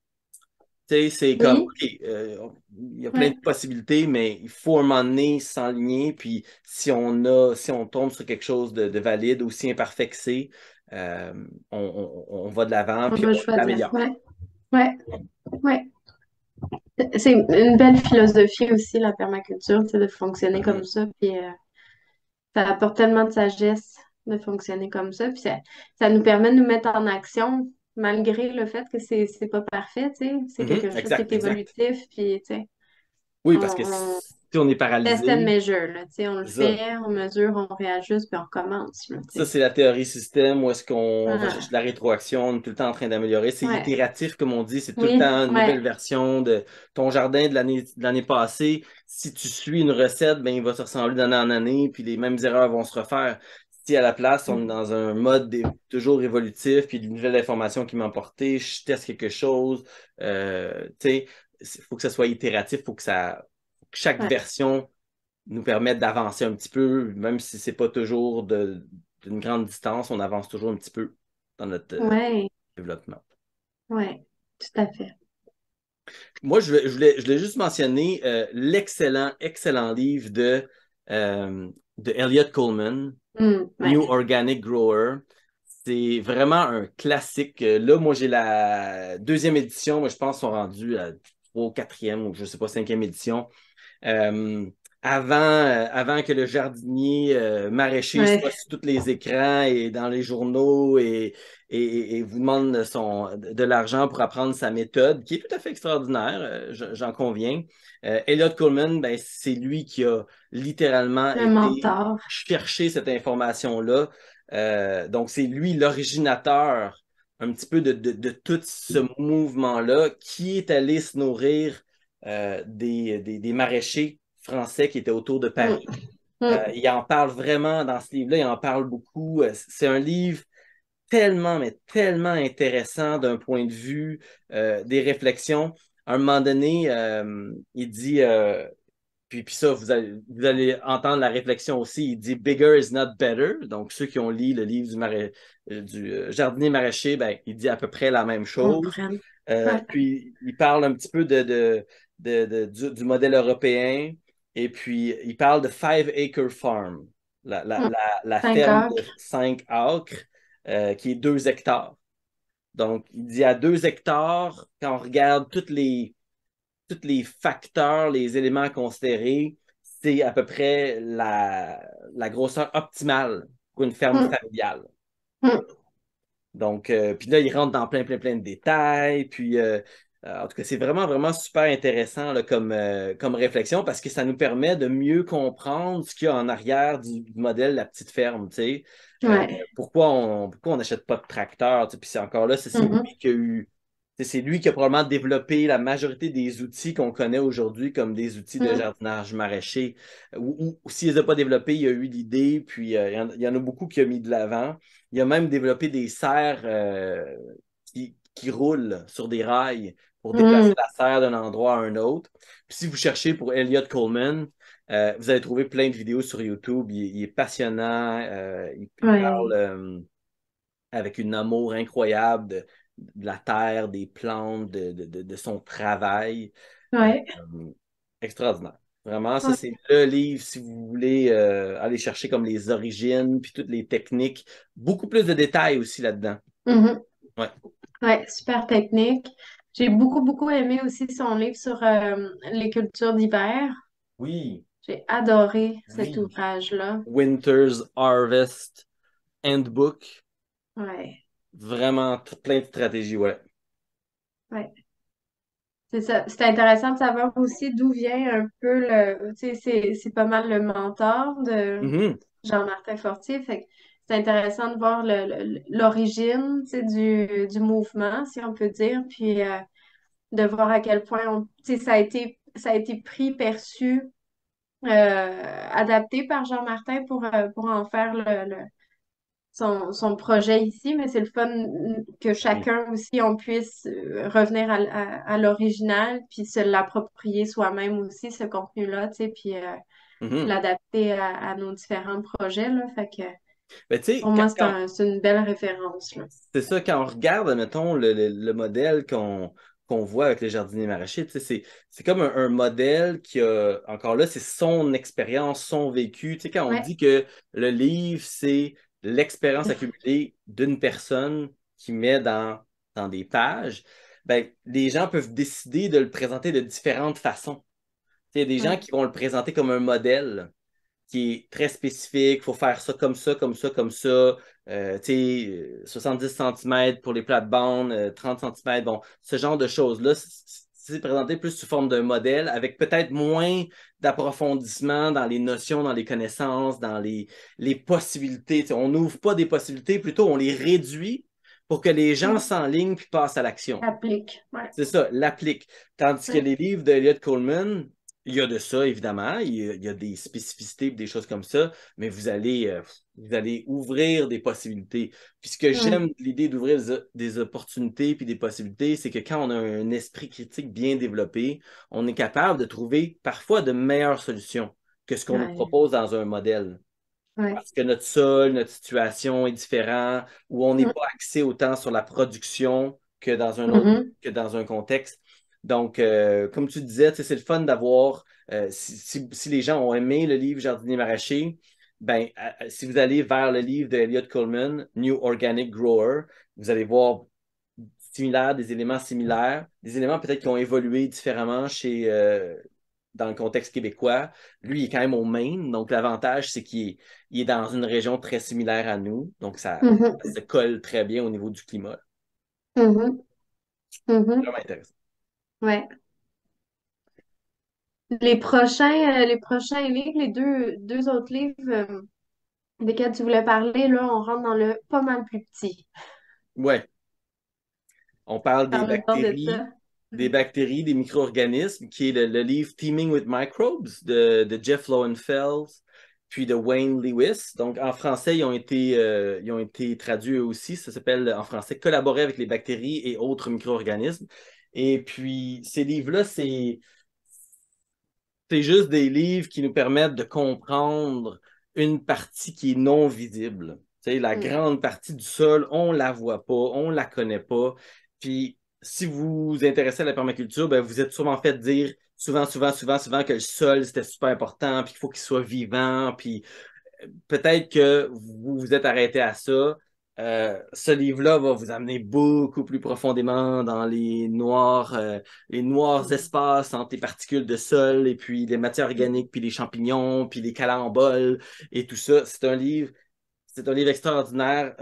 [SPEAKER 1] Tu sais, c'est comme,
[SPEAKER 2] Oui.
[SPEAKER 1] OK, il y a plein de
[SPEAKER 2] Ouais.
[SPEAKER 1] possibilités, mais il faut à un moment donné s'enligner. Puis si on tombe sur quelque chose de valide, aussi imparfait que c'est, euh, on va de l'avant,
[SPEAKER 2] On
[SPEAKER 1] puis
[SPEAKER 2] va
[SPEAKER 1] on
[SPEAKER 2] choisir.
[SPEAKER 1] l'améliore.
[SPEAKER 2] Ouais. Ouais. Ouais. C'est une belle philosophie aussi, la permaculture, c'est de fonctionner comme
[SPEAKER 1] Mhm.
[SPEAKER 2] ça. Puis ça apporte tellement de sagesse de fonctionner comme ça. Puis ça nous permet de nous mettre en action malgré le fait que c'est pas parfait, tu sais. C'est
[SPEAKER 1] Mhm.
[SPEAKER 2] quelque chose qui
[SPEAKER 1] Exact,
[SPEAKER 2] est
[SPEAKER 1] exact.
[SPEAKER 2] évolutif. Puis, tu sais,
[SPEAKER 1] Oui, parce que
[SPEAKER 2] on
[SPEAKER 1] si on est
[SPEAKER 2] test and
[SPEAKER 1] paralysé,
[SPEAKER 2] measure, là, tu sais. On le
[SPEAKER 1] c'est ça.
[SPEAKER 2] fait, on mesure, on réajuste, puis on recommence, là, tu
[SPEAKER 1] Ça,
[SPEAKER 2] sais.
[SPEAKER 1] c'est la théorie système où est-ce qu'on va chercher
[SPEAKER 2] Ah,
[SPEAKER 1] de la rétroaction, on est tout le temps en train d'améliorer. C'est
[SPEAKER 2] ouais.
[SPEAKER 1] itératif, comme on dit, c'est tout le
[SPEAKER 2] Oui,
[SPEAKER 1] temps une nouvelle
[SPEAKER 2] ouais.
[SPEAKER 1] version de ton jardin de l'année passée. Si tu suis une recette, ben, il va se ressembler d'année en année, puis les mêmes erreurs vont se refaire. Si à la place, on est dans un mode toujours évolutif, puis une nouvelle information qui m'a emporté, je teste quelque chose, tu sais, il faut que ça soit itératif, il faut que chaque
[SPEAKER 2] Ouais.
[SPEAKER 1] version nous permettre d'avancer un petit peu, même si c'est pas toujours d'une grande distance, on avance toujours un petit peu dans notre
[SPEAKER 2] Ouais.
[SPEAKER 1] développement.
[SPEAKER 2] Ouais. Tout à fait.
[SPEAKER 1] Moi, je voulais juste mentionner excellent livre de Elliot Coleman,
[SPEAKER 2] Ouais.
[SPEAKER 1] New Organic Grower. C'est vraiment un classique. Là, moi, j'ai la deuxième édition. Moi, je pense qu'ils sont rendus à trois, quatrième ou je sais pas, cinquième édition. Euh, avant que le jardinier maraîcher soit
[SPEAKER 2] Ouais.
[SPEAKER 1] sur tous les écrans et dans les journaux et vous demande de l'argent pour apprendre sa méthode, qui est tout à fait extraordinaire, j'en conviens. Elliot Coleman, ben, c'est lui qui a littéralement
[SPEAKER 2] Le
[SPEAKER 1] été
[SPEAKER 2] mentor.
[SPEAKER 1] chercher cette information-là. Donc, c'est lui l'originateur un petit peu de tout ce mouvement-là qui est allé se nourrir des maraîchers français qui étaient autour de
[SPEAKER 2] Mm.
[SPEAKER 1] Paris.
[SPEAKER 2] Mm.
[SPEAKER 1] Il en parle vraiment dans ce livre-là, il en parle beaucoup. C'est un livre tellement, mais tellement intéressant d'un point de vue des réflexions. À un moment donné, il dit, puis ça, vous allez entendre la réflexion aussi, il dit Bigger is not better. Donc, ceux qui ont lu le livre du jardinier maraîcher, ben, il dit à peu près la même chose.
[SPEAKER 2] Comprendre. Ouais.
[SPEAKER 1] Puis il parle un petit peu du modèle européen. Et puis il parle de Five Acre Farm,
[SPEAKER 2] Mm.
[SPEAKER 1] la
[SPEAKER 2] Cinq
[SPEAKER 1] ferme de
[SPEAKER 2] acres.
[SPEAKER 1] 5 acres, qui est 2 hectares. Donc, il dit à 2 hectares, quand on regarde tous les facteurs, les éléments à considérer, c'est à peu près la grosseur optimale pour une ferme
[SPEAKER 2] Mm.
[SPEAKER 1] familiale.
[SPEAKER 2] Mm.
[SPEAKER 1] Donc, puis là, il rentre dans plein de détails. Puis, en tout cas, c'est vraiment super intéressant là, comme réflexion parce que ça nous permet de mieux comprendre ce qu'il y a en arrière du modèle La Petite Ferme. Tu sais.
[SPEAKER 2] Ouais.
[SPEAKER 1] Pourquoi on n'achète pas de tracteur? Tu sais. Puis c'est encore là, c'est lui
[SPEAKER 2] Mhm.
[SPEAKER 1] qui a eu. Tu sais, c'est lui qui a probablement développé la majorité des outils qu'on connaît aujourd'hui comme des outils de
[SPEAKER 2] Mm.
[SPEAKER 1] jardinage maraîcher. Ou s'il ne les a pas développés, il a eu l'idée, puis il y en a beaucoup qui a mis de l'avant. Il a même développé des serres qui roulent sur des rails pour déplacer
[SPEAKER 2] Mm.
[SPEAKER 1] la serre d'un endroit à un autre. Puis si vous cherchez pour Elliot Coleman, vous allez trouver plein de vidéos sur YouTube. Il est passionnant. Il parle
[SPEAKER 2] Ouais.
[SPEAKER 1] avec un amour incroyable de la terre, des plantes, de son travail. Euh,
[SPEAKER 2] Ouais.
[SPEAKER 1] Extraordinaire. Vraiment, ça,
[SPEAKER 2] Ouais.
[SPEAKER 1] c'est le livre si vous voulez aller chercher comme les origines, puis toutes les techniques. Beaucoup plus de détails aussi là-dedans.
[SPEAKER 2] Mhm.
[SPEAKER 1] Ouais.
[SPEAKER 2] Ouais, super technique. J'ai beaucoup aimé aussi son livre sur les cultures d'hiver.
[SPEAKER 1] Oui,
[SPEAKER 2] J'ai adoré cet
[SPEAKER 1] oui.
[SPEAKER 2] ouvrage-là.
[SPEAKER 1] Winter's Harvest Handbook.
[SPEAKER 2] Ouais,
[SPEAKER 1] Vraiment plein de stratégies, ouais.
[SPEAKER 2] ouais. C'est ça. C'est intéressant de savoir aussi d'où vient un peu tu sais, c'est pas mal le mentor de
[SPEAKER 1] Mhm,
[SPEAKER 2] Jean-Martin Fortier. Fait que c'est intéressant de voir l'origine, tu sais, du mouvement, si on peut dire, puis de voir à quel point tu sais, ça a été pris, perçu, adapté par Jean-Martin pour en faire son projet ici, mais c'est le fun que
[SPEAKER 1] oui.
[SPEAKER 2] chacun aussi, on puisse revenir à l'original, puis se l'approprier soi-même aussi, ce contenu-là, tu sais, puis
[SPEAKER 1] Mhm.
[SPEAKER 2] l'adapter à nos différents projets, là. Fait que
[SPEAKER 1] Ben, tu sais,
[SPEAKER 2] pour moi, c'est une belle référence, là.
[SPEAKER 1] c'est ça, quand on regarde, mettons, le modèle qu'on voit avec les jardiniers maraîchers, tu sais, c'est comme un modèle qui a, encore là, c'est son expérience, son vécu. Tu sais, quand on
[SPEAKER 2] Ouais.
[SPEAKER 1] dit que le livre, c'est l'expérience accumulée d'une personne qui met dans des pages, ben, les gens peuvent décider de le présenter de différentes façons. Tu sais, il y a des gens
[SPEAKER 2] Ouais.
[SPEAKER 1] qui vont le présenter comme un modèle qui est très spécifique. Il faut faire ça comme ça, comme ça, comme ça. Tu sais, 70 cm pour les plates-bandes, 30 cm. Bon, ce genre de choses-là, c'est présenté plus sous forme d'un modèle avec peut-être moins d'approfondissement dans les notions, dans les connaissances, dans les possibilités. Tu sais, on n'ouvre pas des possibilités, plutôt on les réduit pour que les gens
[SPEAKER 2] Mm.
[SPEAKER 1] s'enlignent puis passent à l'action.
[SPEAKER 2] Applique. Ouais.
[SPEAKER 1] C'est ça, l'applique. Tandis que
[SPEAKER 2] Ouais.
[SPEAKER 1] les livres d'Eliot Coleman, il y a de ça, évidemment. Il y a des spécificités, des choses comme ça, mais vous allez ouvrir des possibilités. Puis ce que
[SPEAKER 2] Mm.
[SPEAKER 1] j'aime de l'idée d'ouvrir des opportunités puis des possibilités, c'est que quand on a un esprit critique bien développé, on est capable de trouver parfois de meilleures solutions que ce qu'on nous
[SPEAKER 2] Ouais.
[SPEAKER 1] propose dans un modèle.
[SPEAKER 2] Ouais.
[SPEAKER 1] Parce que notre sol, notre situation est différente, ou on n'est
[SPEAKER 2] Mm.
[SPEAKER 1] pas axé autant sur la production que dans un autre,
[SPEAKER 2] Mhm.
[SPEAKER 1] que dans un contexte. Donc, comme tu disais, tu sais, c'est le fun d'avoir, si les gens ont aimé le livre Jardinier maraîcher, ben, si vous allez vers le livre de Elliott Coleman, New Organic Grower, vous allez voir des éléments peut-être qui ont évolué différemment dans le contexte québécois. Lui, il est quand même au Maine, donc l'avantage, c'est il est dans une région très similaire à nous, donc ça
[SPEAKER 2] Mhm.
[SPEAKER 1] se colle très bien au niveau du climat.
[SPEAKER 2] Mhm. Mhm.
[SPEAKER 1] Vraiment intéressant.
[SPEAKER 2] Ouais. Les prochains livres, les deux autres livres desquels tu voulais parler, là, on rentre dans le pas mal plus petit.
[SPEAKER 1] Ouais, on parle
[SPEAKER 2] Parle-nous donc de ça.
[SPEAKER 1] des bactéries, des micro-organismes, qui est le livre Teaming with Microbes de Jeff Lowenfeld, puis de Wayne Lewis. Donc, en français, ils ont été traduits eux aussi. Ça s'appelle en français Collaborer avec les bactéries et autres micro-organismes. Et puis, ces livres-là, c'est juste des livres qui nous permettent de comprendre une partie qui est non visible. Tu sais, la
[SPEAKER 2] Mm.
[SPEAKER 1] grande partie du sol, on la voit pas, on la connaît pas. Puis, si vous vous intéressez à la permaculture, ben, vous êtes sûrement fait dire souvent que le sol, c'était super important, puis qu'il faut qu'il soit vivant, puis peut-être que vous vous êtes arrêté à ça. Ce livre-là va vous amener beaucoup plus profondément dans les noirs
[SPEAKER 2] Mm.
[SPEAKER 1] espaces entre les particules de sol et puis les matières organiques, puis les champignons, puis les calamboles et tout ça. C'est un livre extraordinaire.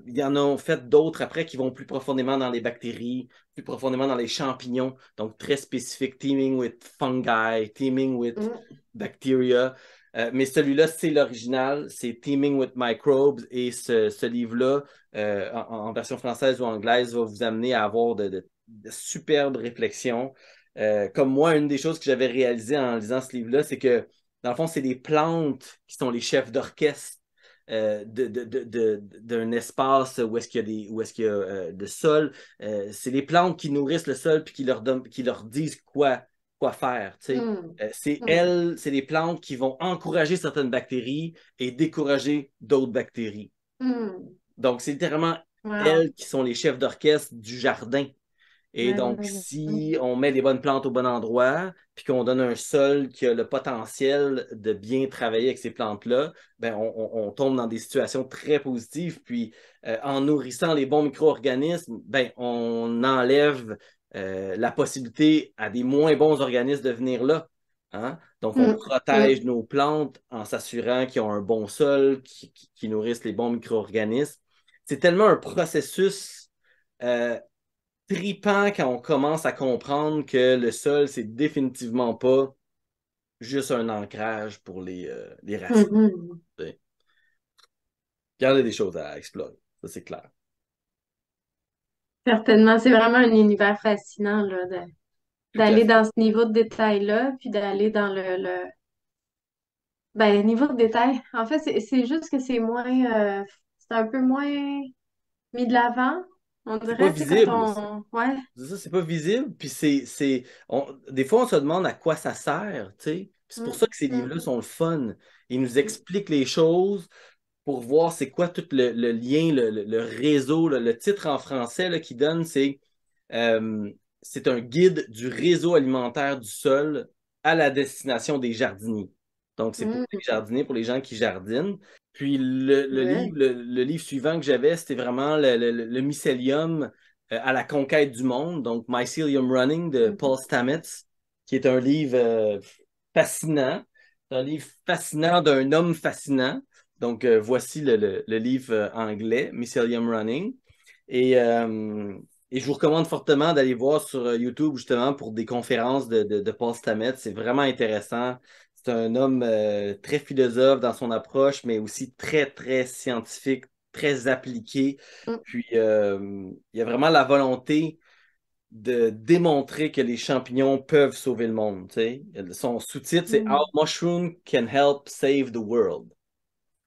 [SPEAKER 1] Il y en a fait d'autres après qui vont plus profondément dans les bactéries, plus profondément dans les champignons, donc très spécifique, teaming with fungi, teaming with
[SPEAKER 2] Mm.
[SPEAKER 1] bacteria. Mais celui-là, c'est l'original, c'est Teaming with Microbes et ce livre-là, en version française ou anglaise, va vous amener à avoir de superbes réflexions. Comme moi, une des choses que j'avais réalisées en lisant ce livre-là, c'est que dans le fond, c'est les plantes qui sont les chefs d'orchestre d'un espace où est-ce qu'il y a où est-ce qu'il y a de sol. C'est les plantes qui nourrissent le sol puis qui leur disent quoi faire. Tu sais.
[SPEAKER 2] Mm.
[SPEAKER 1] C'est
[SPEAKER 2] Mm.
[SPEAKER 1] elles, c'est les plantes qui vont encourager certaines bactéries et décourager d'autres bactéries.
[SPEAKER 2] Mm.
[SPEAKER 1] Donc, c'est littéralement
[SPEAKER 2] Wow.
[SPEAKER 1] elles qui sont les chefs d'orchestre du jardin. Et donc, si on met les bonnes plantes au bon endroit, puis qu'on donne un sol qui a le potentiel de bien travailler avec ces plantes-là, ben on tombe dans des situations très positives. Puis, en nourrissant les bons micro-organismes, ben, on enlève la possibilité à des moins bons organismes de venir là. Hein? Donc, on
[SPEAKER 2] Mm.
[SPEAKER 1] protège
[SPEAKER 2] Mm.
[SPEAKER 1] nos plantes en s'assurant qu'ils ont un bon sol, qui nourrissent les bons micro-organismes. C'est tellement un processus euh, tripant quand on commence à comprendre que le sol, c'est définitivement pas juste un ancrage pour les racines.
[SPEAKER 2] Mhm.
[SPEAKER 1] Tu sais. Il y en a des choses à explorer, ça c'est clair.
[SPEAKER 2] Certainement, c'est vraiment un univers fascinant là,
[SPEAKER 1] Tout à
[SPEAKER 2] d'aller
[SPEAKER 1] fait.
[SPEAKER 2] dans ce niveau de détail-là, puis d'aller dans ben, niveau de détail. En fait, c'est juste que c'est un peu moins mis de l'avant, on
[SPEAKER 1] C'est pas
[SPEAKER 2] dirait, tu sais, quand
[SPEAKER 1] visible.
[SPEAKER 2] ouais.
[SPEAKER 1] C'est ça, c'est pas visible. Puis des fois, on se demande à quoi ça sert, tu sais. Puis c'est pour
[SPEAKER 2] Mm.
[SPEAKER 1] ça que ces
[SPEAKER 2] Mm.
[SPEAKER 1] livres-là sont le fun. Ils nous expliquent les choses pour voir c'est quoi tout le lien, le réseau. Le titre en français là, qui donne, euh, c'est un guide du réseau alimentaire du sol à la destination des jardiniers. Donc, c'est pour les
[SPEAKER 2] Mm.
[SPEAKER 1] jardiniers, pour les gens qui jardinent. Puis
[SPEAKER 2] Good.
[SPEAKER 1] le livre suivant que j'avais, c'était vraiment le mycélium à la conquête du monde. Donc, Mycelium Running de Paul
[SPEAKER 2] Mhm.
[SPEAKER 1] Stamets, qui est un livre fascinant. C'est un livre fascinant d'un homme fascinant. Donc, voici le livre anglais, Mycelium Running. Et, euh, et je vous recommande fortement d'aller voir sur YouTube justement pour des conférences de Paul Stamets. C'est vraiment intéressant. C'est un homme très philosophe dans son approche, mais aussi très, très scientifique, très appliqué.
[SPEAKER 2] Mm.
[SPEAKER 1] Puis, il y a vraiment la volonté de démontrer que les champignons peuvent sauver le monde. Tu sais. Son sous-titre, c'est How
[SPEAKER 2] Mm.
[SPEAKER 1] Mushroom Can Help Save the World,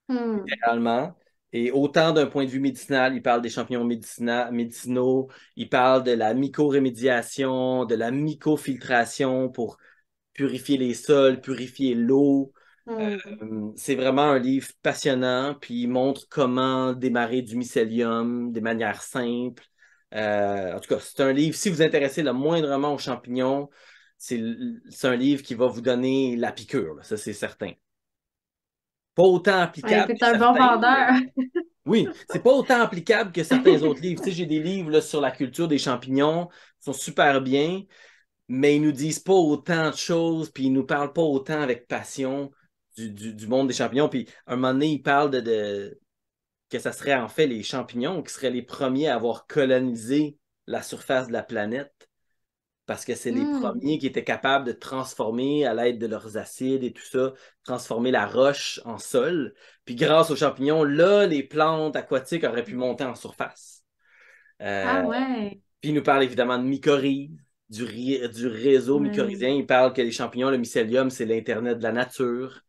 [SPEAKER 2] Mm.
[SPEAKER 1] littéralement. Et autant d'un point de vue médicinal, il parle des champignons médicinaux, il parle de la mycorémédiation, de la mycofiltration pour purifier les sols, purifier l'eau.
[SPEAKER 2] Mm.
[SPEAKER 1] C'est vraiment un livre passionnant, puis il montre comment démarrer du mycélium de manière simple. En tout cas, c'est un livre, si vous vous intéressez le moindrement aux champignons, c'est un livre qui va vous donner la piqûre, là, ça c'est certain. Pas autant
[SPEAKER 2] Ouais,
[SPEAKER 1] applicable
[SPEAKER 2] t'es
[SPEAKER 1] que
[SPEAKER 2] un bon
[SPEAKER 1] certains,
[SPEAKER 2] vendeur.
[SPEAKER 1] oui, c'est pas autant applicable que certains autres livres. Tu sais, j'ai des livres là, sur la culture des champignons, qui sont super bien, mais ils nous disent pas autant de choses, puis ils nous parlent pas autant avec passion du monde des champignons. Puis à un moment donné, ils parlent que ça serait en fait les champignons qui seraient les premiers à avoir colonisé la surface de la planète parce que c'est les
[SPEAKER 2] Mm.
[SPEAKER 1] premiers qui étaient capables de transformer à l'aide de leurs acides et tout ça, transformer la roche en sol. Puis grâce aux champignons, là, les plantes aquatiques auraient pu monter en surface.
[SPEAKER 2] Ah
[SPEAKER 1] Euh,
[SPEAKER 2] ouais.
[SPEAKER 1] Puis il nous parle évidemment de mycorhizes, du réseau
[SPEAKER 2] Ouais.
[SPEAKER 1] mycorhizien. Il parle que les champignons, le mycélium, c'est l'Internet de la nature.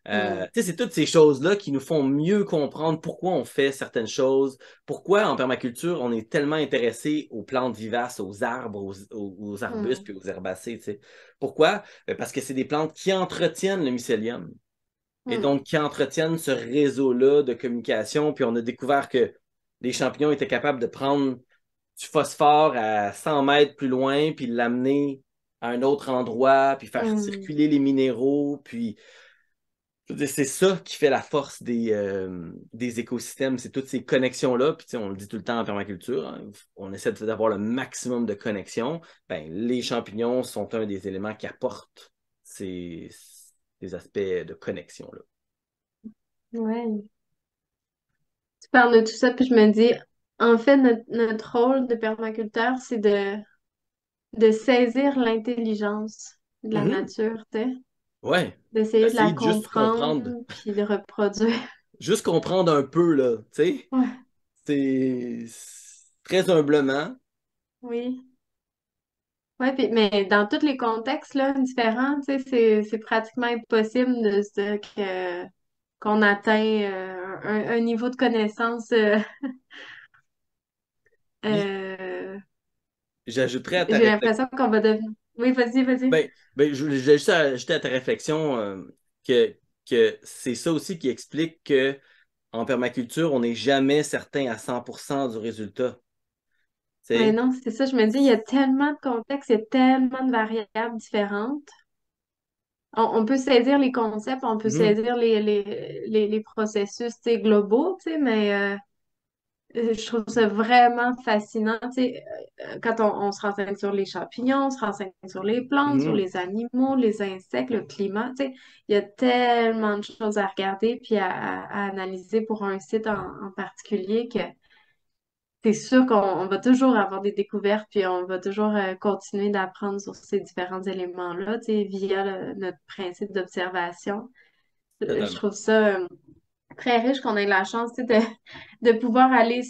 [SPEAKER 2] Mm.
[SPEAKER 1] Tu sais, c'est toutes ces choses-là qui nous font mieux comprendre pourquoi on fait certaines choses, pourquoi en permaculture on est tellement intéressé aux plantes vivaces, aux arbres, aux arbustes
[SPEAKER 2] Mm.
[SPEAKER 1] puis aux herbacées. Tu sais. Pourquoi? Parce que c'est des plantes qui entretiennent le mycélium et
[SPEAKER 2] Mm.
[SPEAKER 1] donc qui entretiennent ce réseau-là de communication. Puis on a découvert que les champignons étaient capables de prendre du phosphore à 100 mètres plus loin, puis l'amener à un autre endroit, puis faire
[SPEAKER 2] Mm.
[SPEAKER 1] circuler les minéraux, puis je veux dire, c'est ça qui fait la force des écosystèmes, c'est toutes ces connexions-là. Puis, tu sais, on le dit tout le temps en permaculture, hein, on essaie d'avoir le maximum de connexions. Ben, les champignons sont un des éléments qui apportent ces aspects de connexion-là.
[SPEAKER 2] Ouais. Tu parles de tout ça, puis je me dis, en fait, notre rôle de permaculteur, c'est de saisir l'intelligence de la
[SPEAKER 1] Mhm.
[SPEAKER 2] nature, tu sais,
[SPEAKER 1] Ouais.
[SPEAKER 2] d'essayer de la
[SPEAKER 1] Essayer de juste comprendre,
[SPEAKER 2] comprendre, puis de reproduire.
[SPEAKER 1] juste comprendre un peu, là, tu sais.
[SPEAKER 2] Ouais,
[SPEAKER 1] C'est très humblement.
[SPEAKER 2] oui. Ouais, puis, mais dans tous les contextes là, différents, tu sais, c'est pratiquement impossible de se dire qu'on atteint un niveau de connaissance.
[SPEAKER 1] Puis,
[SPEAKER 2] Euh,
[SPEAKER 1] j'ajouterais à ta
[SPEAKER 2] j'ai
[SPEAKER 1] réflexion.
[SPEAKER 2] l'impression qu'on va devenir. Oui, vas-y, vas-y.
[SPEAKER 1] Je voulais juste ajouter à ta réflexion que c'est ça aussi qui explique que en permaculture, on n'est jamais certain à 100% du résultat. Tu
[SPEAKER 2] Mais
[SPEAKER 1] sais?
[SPEAKER 2] non, c'est ça, je me dis, il y a tellement de contextes, il y a tellement de variables différentes. On peut saisir les concepts, on peut
[SPEAKER 1] Mhm,
[SPEAKER 2] saisir les processus, tu sais, globaux, tu sais, mais je trouve ça vraiment fascinant, tu sais, quand on se renseigne sur les champignons, on se renseigne sur les plantes, sur
[SPEAKER 1] mhm,
[SPEAKER 2] les animaux, les insectes, le climat, tu sais, il y a tellement de choses à regarder puis à analyser pour un site en particulier que c'est sûr qu'on va toujours avoir des découvertes puis on va toujours continuer d'apprendre sur ces différents éléments-là, tu sais, via notre principe d'observation. Je
[SPEAKER 1] totalement.
[SPEAKER 2] trouve ça très riche qu'on ait la chance, tu sais, de pouvoir aller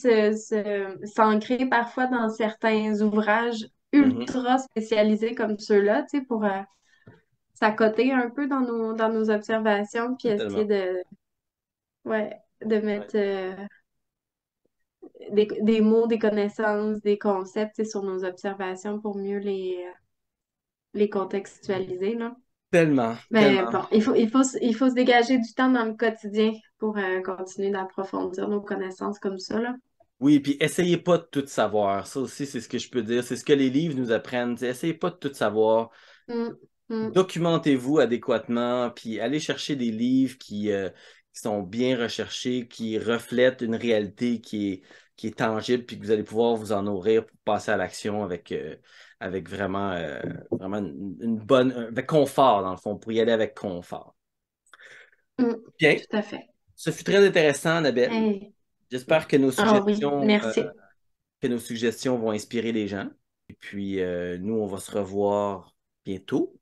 [SPEAKER 2] s'ancrer parfois dans certains ouvrages
[SPEAKER 1] Mhm,
[SPEAKER 2] ultra spécialisés comme ceux-là, tu sais, pour s'accoter un peu dans nos observations, puis essayer
[SPEAKER 1] totalement.
[SPEAKER 2] ouais, de
[SPEAKER 1] Ouais.
[SPEAKER 2] mettre des mots, des connaissances, des concepts, tu sais, sur nos observations pour mieux les contextualiser, là.
[SPEAKER 1] Tellement,
[SPEAKER 2] Mais
[SPEAKER 1] tellement.
[SPEAKER 2] bon, il faut se dégager du temps dans le quotidien pour continuer d'approfondir nos connaissances comme ça, là.
[SPEAKER 1] Oui, puis essayez pas de tout savoir. Ça aussi, c'est ce que je peux dire. C'est ce que les livres nous apprennent. T'sais, essayez pas de tout savoir.
[SPEAKER 2] Mm, mm,
[SPEAKER 1] Documentez-vous adéquatement, puis allez chercher des livres qui sont bien recherchés, qui reflètent une réalité qui est tangible, puis que vous allez pouvoir vous en nourrir pour passer à l'action avec vraiment, vraiment une bonne, avec confort, dans le fond, pour y aller avec confort.
[SPEAKER 2] mm,
[SPEAKER 1] Bien,
[SPEAKER 2] tout à fait.
[SPEAKER 1] ce fut très intéressant, Annabelle.
[SPEAKER 2] Hey.
[SPEAKER 1] J'espère
[SPEAKER 2] Ah oui, merci.
[SPEAKER 1] que nos suggestions vont inspirer les gens. Et puis, nous, on va se revoir bientôt,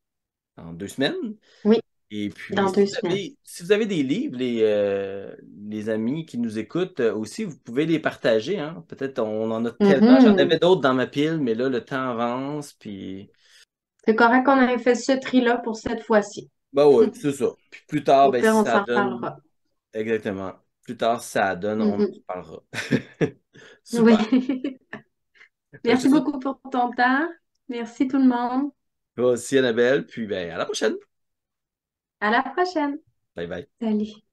[SPEAKER 1] dans 2 semaines.
[SPEAKER 2] Oui,
[SPEAKER 1] Et puis,
[SPEAKER 2] dans 2 semaines.
[SPEAKER 1] si vous avez des livres, les amis qui nous écoutent aussi, vous pouvez les partager, hein. Peut-être on en a tellement. J'en avais
[SPEAKER 2] Mhm.
[SPEAKER 1] d'autres dans ma pile, mais là, le temps avance. Puis,
[SPEAKER 2] C'est correct qu'on ait fait ce tri-là pour cette fois-ci.
[SPEAKER 1] bah ouais, c'est ça. Puis plus tard,
[SPEAKER 2] Au
[SPEAKER 1] ben,
[SPEAKER 2] pire,
[SPEAKER 1] si
[SPEAKER 2] on
[SPEAKER 1] ça
[SPEAKER 2] s'en
[SPEAKER 1] donne.
[SPEAKER 2] reparlera.
[SPEAKER 1] Exactement. Plus tard, si ça donne, on en
[SPEAKER 2] Mhm.
[SPEAKER 1] reparlera.
[SPEAKER 2] Oui.
[SPEAKER 1] Super. Fait que je
[SPEAKER 2] Merci
[SPEAKER 1] te souhaite
[SPEAKER 2] beaucoup pour ton temps. Merci tout le monde.
[SPEAKER 1] toi aussi, Annabelle. Puis, ben, à la prochaine.
[SPEAKER 2] À la prochaine.
[SPEAKER 1] Bye bye.
[SPEAKER 2] Salut.